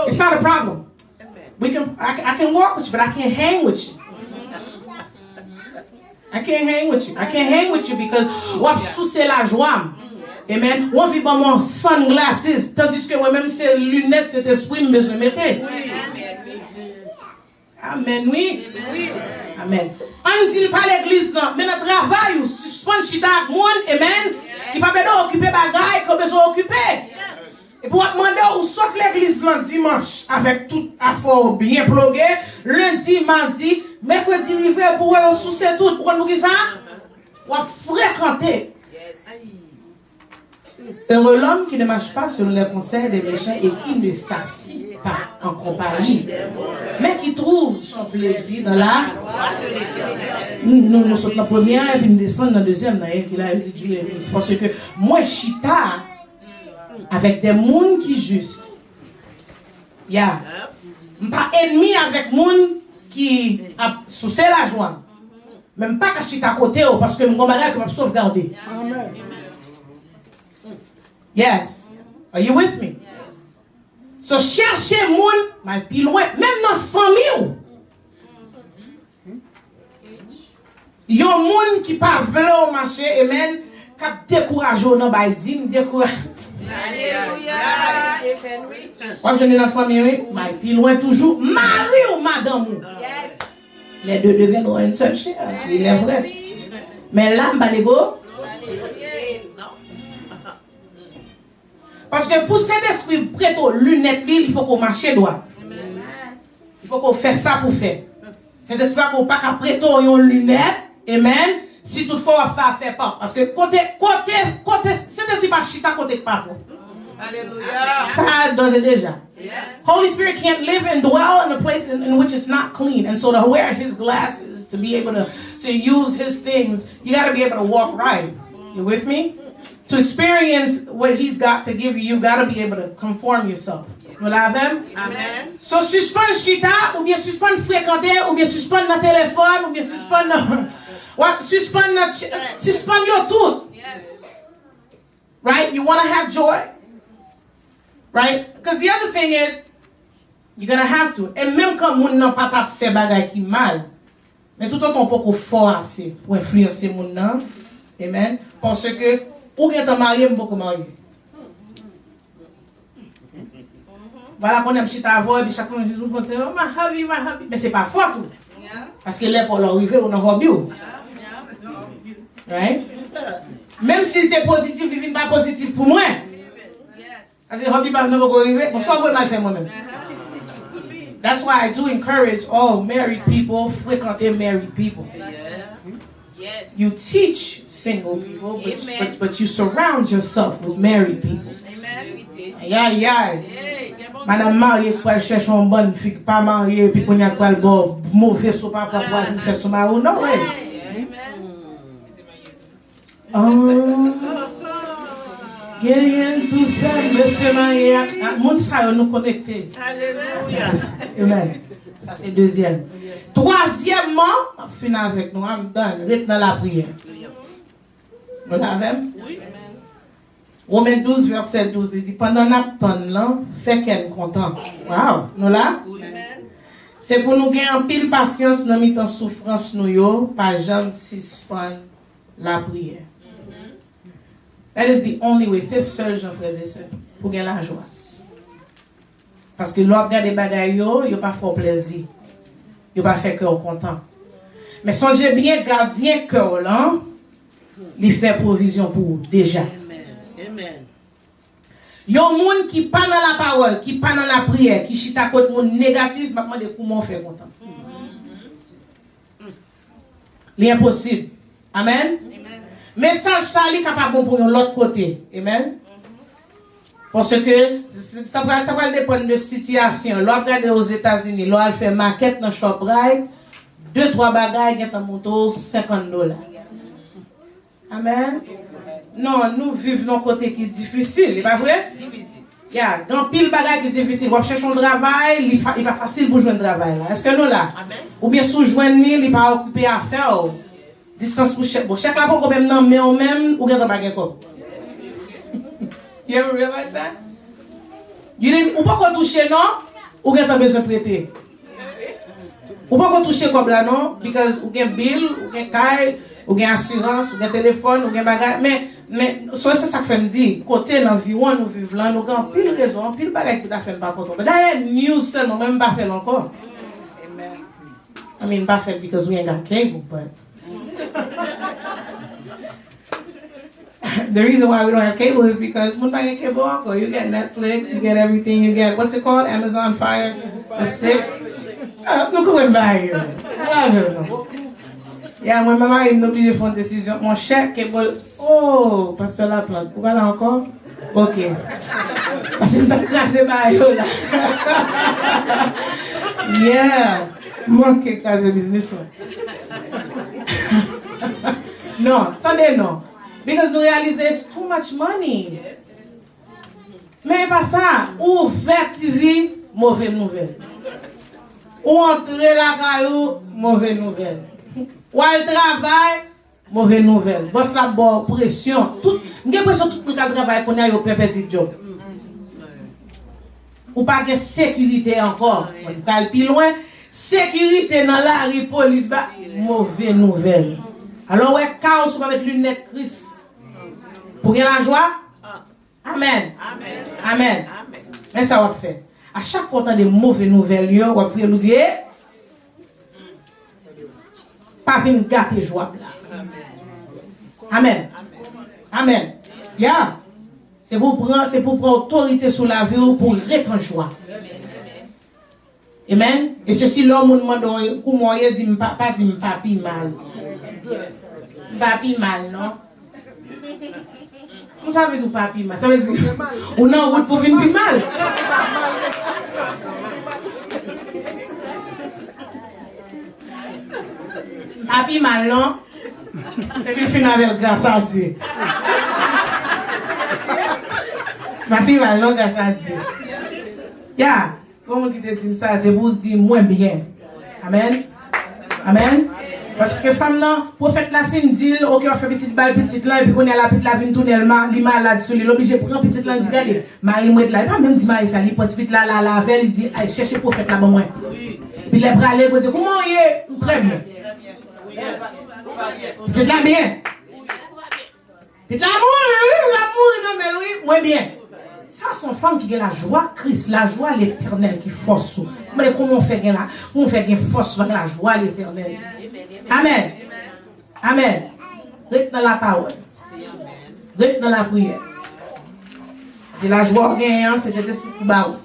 It's not a problem. I can walk with you, but I can't hang with you. I can't hang with you. I can't hang with you because on soucié la joie. Amen. On vit dans mon sunglasses, tandis que moi-même, ces lunettes, cet esprit, me besoin de mettre. Amen, oui. Amen. On dit pas l'église, non, mais notre travail, suspend chita avec monde, amen, qui pas besoin d'occuper bagaille, qui besoin d'occuper. Et pour demander où sort l'église le dimanche, avec tout affaire bien plugué, lundi, mardi, mercredi, hiver, pour eux, soucier tout, pour nous qui ça? On fréquenter. Heureux l'homme qui ne marche pas selon les conseils des méchants et qui ne s'assit pas en compagnie, mais qui trouve son plaisir dans la... Nous sommes dans la première et puis nous descendons dans la deuxième. C'est parce que moi, chita avec des gens qui justes. Je ne suis pas ennemi avec des gens qui soucient la joie. Même pas que chita à côté parce que je vais sauvegarder. Amen. Yes. Are you with me? So cherchez moun, mal plus loin, même dans la famille. Yon moun qui pas vle au marché, amen, qui décourage dans baïdim, décourage. Alléluia. Quand je suis dans la famille, mal plus loin toujours, mari ou madame. Yes. Les deux deviennent une seule chair, il est vrai. Mais là, m'balégo. Parce que pour cet esprit prêt aux lunettes, il faut qu'on marche droit. Il faut qu'on fasse ça pour faire. Cet esprit qu'on pas qu'à prêter aux lunettes, amen. Si toutefois on fait pas. Parce que côté, cet esprit pas chita côté pas. Alléluia. Ça does it déjà. Holy Spirit can't live and dwell in a place in which it's not clean. And so to wear his glasses, to be able to use his things, you got to be able to walk right. You with me? To experience what he's got to give you, you've got to be able to conform yourself. Vous l'avez? Amen. So, suspend chita, ou bien suspend fréquenter, ou bien suspend dans téléphone, ou bien suspend your tout. Right? You want to have joy? Right? Because the other thing is, you're going to have to. Et même quand moun nan pas fait bagay qui mal, mais tout autant pas qu'on fort assez pour influencer moun nan. Amen. Parce que ou bien t'es marié, beaucoup marié. Voilà qu'on aime chita avoir, et puis chaque fois on dit tout le monde, ma hobby. Mais c'est pas fort tout. Parce que là, pour l'arriver, on a hobby. Right? Même si t'es positif, il n'est pas positif pour moi. Parce que hobby pas venir pour arriver, bon, ça va mal faire moi-même. That's why I do encourage all married people, fréquenter married people. Yes. You teach single people, but you surround yourself with married people. Amen. Yeah. Madame mariée qui cherche une bonne fille, pas mariée, puis qu'on y a quoi le bon mauvais sur papa pour faire son mari. Non, ouais. Oh, guerrier tout seul, monsieur marié. Moun sa nous connecté. Alléluia. Amen. Ça c'est deuxième. Troisièmement, fin avec nous, I'm done. Reste dans la prière. Vous l'avez? Oui. Romains 12, verset 12, il dit, pendant l'attente là, fait qu'elle content. Wow, nous là? C'est pour nous gagner en pile patience dans mi-temps souffrance nous yo, pas jamais suspendre la prière. That is the only way. C'est seul, Jean frères et sœurs, pour gagner la joie. Parce que l'on regarde des bagailles yo, yo pas fort plaisir. Yo pas fait cœur content. Mais songez bien, gardien cœur là, il fait provision pour vous, déjà. Amen. Yon moun qui pas dans la parole, qui pas dans la prière, qui chita contre moun négatif, m'a demandé comment faire content. L'impossible. Amen. Message ça est capable bon pour l'autre côté. Amen. Parce que ça va dépendre de situation. L'on regarde aux États-Unis, l'on fait maquette dans ShopRite, 2-3 bagages qui sont montés $50. Amen. Non, nous vivons dans un côté qui est difficile, n'est pas vrai? Il y a grand pile bagages qui est difficile. On cherche un travail, il n'est pas facile pour jouer un travail. Est-ce que nous là? Ou bien sous joindre, il n'est pas occupé à faire. Distance pour chèque. Bon, chèque là, pour même non, mais on même, ou bien on bagage quoi. You ever realize that? Ou pas qu'on touche non, ou bien t'as besoin de prêter. Ou pas qu'on touche comme là non, because ou bien bill, ou bien caille, ou bien assurance, ou bien téléphone, ou bien bagage. Mais c'est ça que fait me dire, côté dans vie où nous vivons là, nous avons pile raison, pile bagage qui t'a fait pas contre. Mais d'ailleurs news seulement même pas fait encore. I mean pas fait because we ain't got cable, but the reason why we don't have cable is because when I get cable, you get Netflix, you get everything, you get what's it called, Amazon Fire, the stick. Nous courons by you. Yeah, when my mari m'a obligé de faire une décision, mon cher cable, oh, pasteur la plante, vous allez encore? Ok. Parce que je me crasse by you là. Yeah, moi qui crasse business là. Non, attendez non. Because nous réalisons it's too much money. Mais pas ça. Ou faire TV, mauvaise nouvelle. Ou entrer la caillou, mauvaise nouvelle. Ou elle travaille, mauvaise nouvelle. Boss la bonne pression. J'ai l'impression que tout le monde travaille qu'on a eu un petit job. Ou pas de sécurité encore. On parle plus loin. Sécurité dans la rue, police, mauvaise nouvelle. Alors, ouais, chaos, on va mettre lunettes Christ. Pour gagner la joie? Amen. Amen. Mais ça va faire. À chaque fois qu'on a des mauvaises nouvelles, on va nous dire, pas venir gâter joie là. Amen. Amen. Yeah. C'est pour prendre autorité sur la vie pour être en joie. Amen. Et ceci, l'homme nous demande comment il dit, pas dit, papi mal. Papi mal, non? Vous savez tout papi mal. Ça veut dire, on a en route pour venir mal. Papi mal, non? Et puis, finir avec grâce à Dieu. Papi mal, non, grâce à Dieu. Yeah. Comment tu te dis ça? C'est pour dire moins bien. Amen. Amen. Parce que femme non, prophète la fin dit, ok, on fait petite balle, petite là, et puis qu'on est la petite la vine tourner, il malade sur lui, l'obligé de prendre petite là, il dit, regardez, Marie mouette là, il pas même dit Marie ça, il prend petite là, la veille, il dit, allez, cherchez prophète là, bon, moi. Puis les bras allés, il dit, comment il est? Très bien. Petite là, bien. Petite là, l'amour, non, mais oui, moins bien. Ça, c'est femme qui a la joie Christ, la joie l'éternel qui force. Comment on fait là? Comment on fait force avec la joie l'éternel? Amen. Amen. Reste dans la parole. Reste dans la prière. C'est la joie gagnante, c'est cet esprit pour barreau.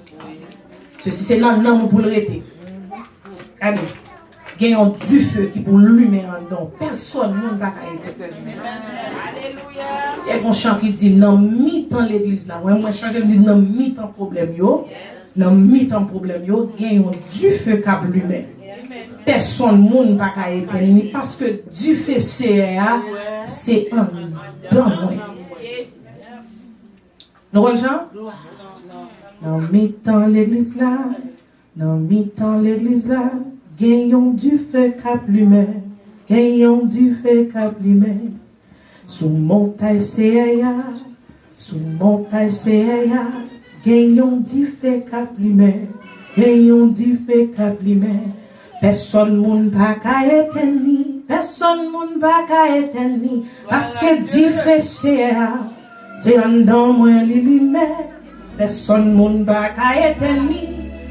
Ceci, c'est non pour le rester. Allez. Gagnons du feu qui pour l'humain en don. Personne ne va pas être. Il y a un chant qui dit, non, mi-temps l'église là. Moi, je dis, non, mi-temps problème yo. Non, mi-temps problème yo. Gagnons du feu qui pour l'humain. Personne ne va pas être. Parce que du feu c'est un don. Nous voyons Jean? Non, mi-temps l'église là. Non, mi-temps l'église là. Gagnons du feu cap l'humain, gagnons du feu cap l'humain. Sous montagne c'est sous montagne c'est gagnons du feu cap l'humain, gagnons du feu cap l'humain. Personne moun pas qu'à éteindre, personne moun pas qu'à éteindre, parce que du feu c'est un don moins l'humain. Personne moun pas qu'à éteindre,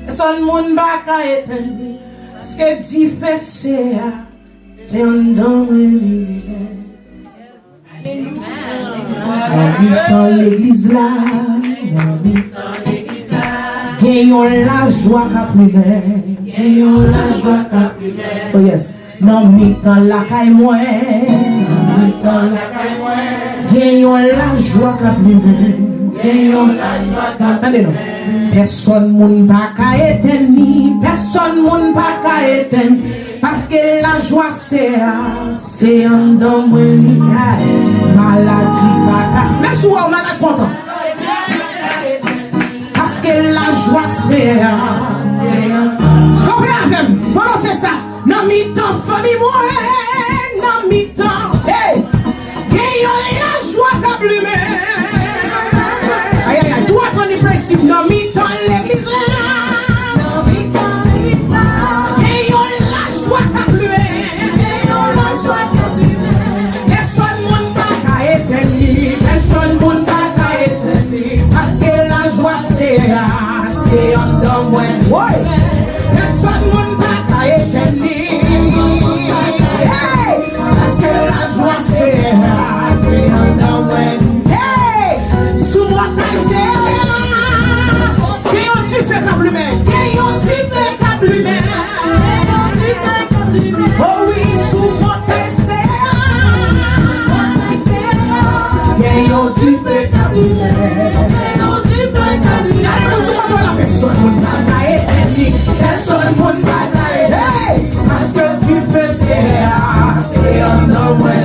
personne moun pas qu'à éteindre. Ce que Dieu fait, c'est un don dans l'église là, gagnons la joie qu'a plus belle, gagnons la joie qu'a plus belle. Oh yes, Non mi-temps la caille moi, gagnons la joie qu'a plus, gagnons la joie qu'a. Attendez non. Personne moun pas qu'à éteindre, personne moun pas qu'à éteindre, parce que la joie c'est un don maladie pas qu'à. Même si on est malade content. Parce que la joie c'est comprenez prononcez ça. Non mi-temps famille moi, non mi-temps hey, gagnons la joie qu'a plus. Aïe aïe aïe, tout apprendre le principe. Non mi-temps l'église là, non mi-temps l'église là, gagnons la joie qu'a plus, gagnons la joie qu'a plus. Personne moun pas qu'à éteindre, personne moun pas qu'à éteindre, parce que la joie c'est en dans moi. Personne moun pas qu'à éteindre, hey, parce que la joie c'est en dans moi. Hey, sous moi c'est qu'ayons tu fait cablumer, qu'ayons tu fait cablumer. Oh oui, sous moi c'est qu'ayons tu fait cablumer. Personne moun pas qu'à éteindre, personne moun pas qu'à éteindre, parce que tu fais c'est en dans moi.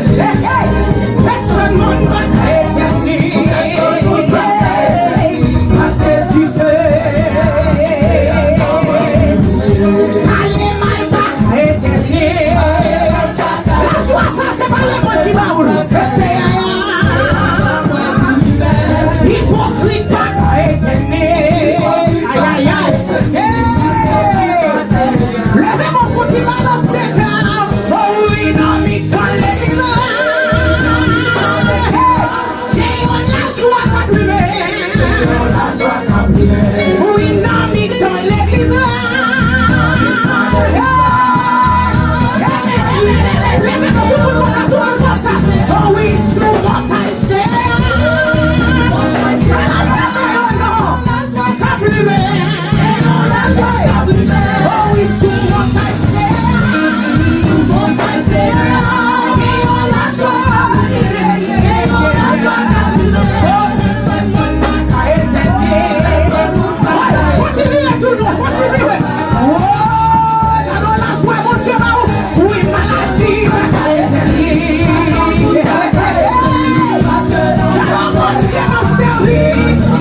Personne moun pas qu'à éteindre, personne moun pas qu'à éteindre, parce que tu fais. Allez mal pas qu'à éteindre, la joie ça c'est pas le monde qui va ou c'est hypocrite pas qu'à éteindre. Aïe aïe aïe. Levez mon foot qui va dans ses cœurs. Oh oui, non, mi-temps l'église là. Gagnons la joie qu'a plus. Oui, non, mi-temps l'église là. Levez mon foot comme ça. Oh oui, sous mon taille c'est. Oh oui, sous mon taille c'est. Gagnons la joie. Oh, personne moun pas qu'à éteindre. Continuez tout le monde, continuez. Oh, dans la joie, mon Dieu, oui, maladie pas qu'à éteindre. Alors, mon Dieu m'a servi.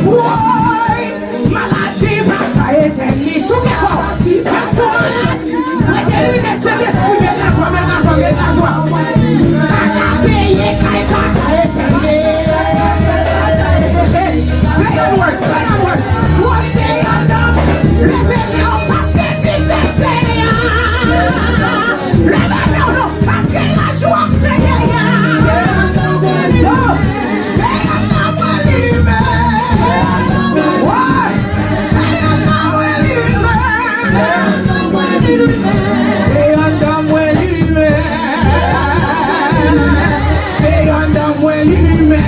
Oui, maladie pas qu'à éteindre. Souvenez quoi? Personne malade. Mettez-lui sur l'esprit, mettez la joie, mettez la joie, mettez la joie. Qu'à payer, qu'à éteindre. Make it work, make it work. What say on them? Levez-moi parce que tu fais Seigneur. Levez-moi parce que la joie Seigneur. C'est un homme lui-même. Ouais, c'est un homme lui-même. C'est un homme lui-même. C'est un homme lui-même.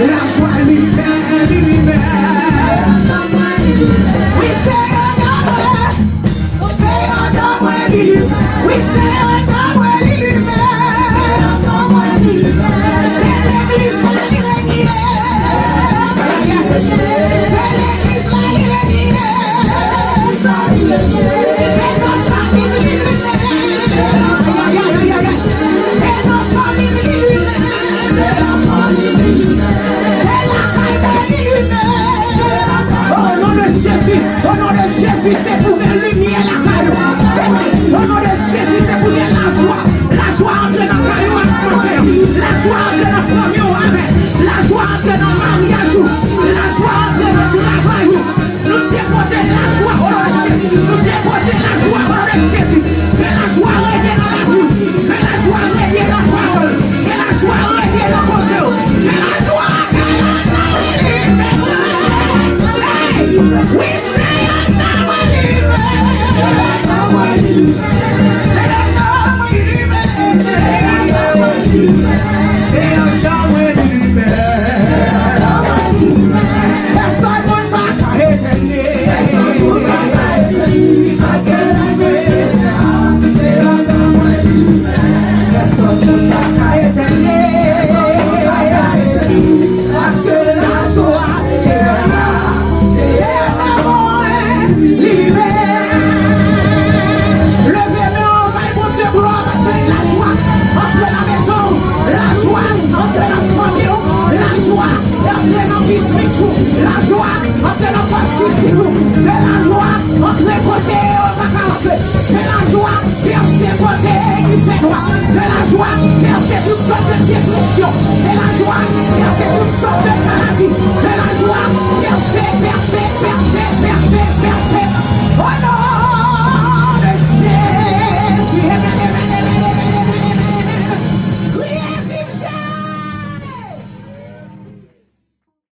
La joie lui-même, lui-même. Oui, c'est un homme, c'est un homme lui-même. Oui, c'est un homme lui-même. C'est l'église l'irrégulière. C'est l'église l'irrégulière. C'est notre famille lui-même. C'est notre famille lui-même. C'est la caille lui-même. Au nom de Jésus, c'est pour que lumière la caille. Au nom de Jésus, c'est pour que la joie entre dans la caille. La joie entre dans la famille. La joie entre dans le mariage. La joie entre dans le travail. Nous déposons la joie au nom de Jésus. Nous déposons la joie au nom de Jésus. Que la joie revienne dans la vie. Que la joie revienne dans la parole. Que la joie revienne dans le côté. Que la joie revienne dans le. Oui, c'est un homme libre. noir. De la joie, percer toutes sortes de dépression. De la joie, percer toutes sortes de maladies. De la joie, percer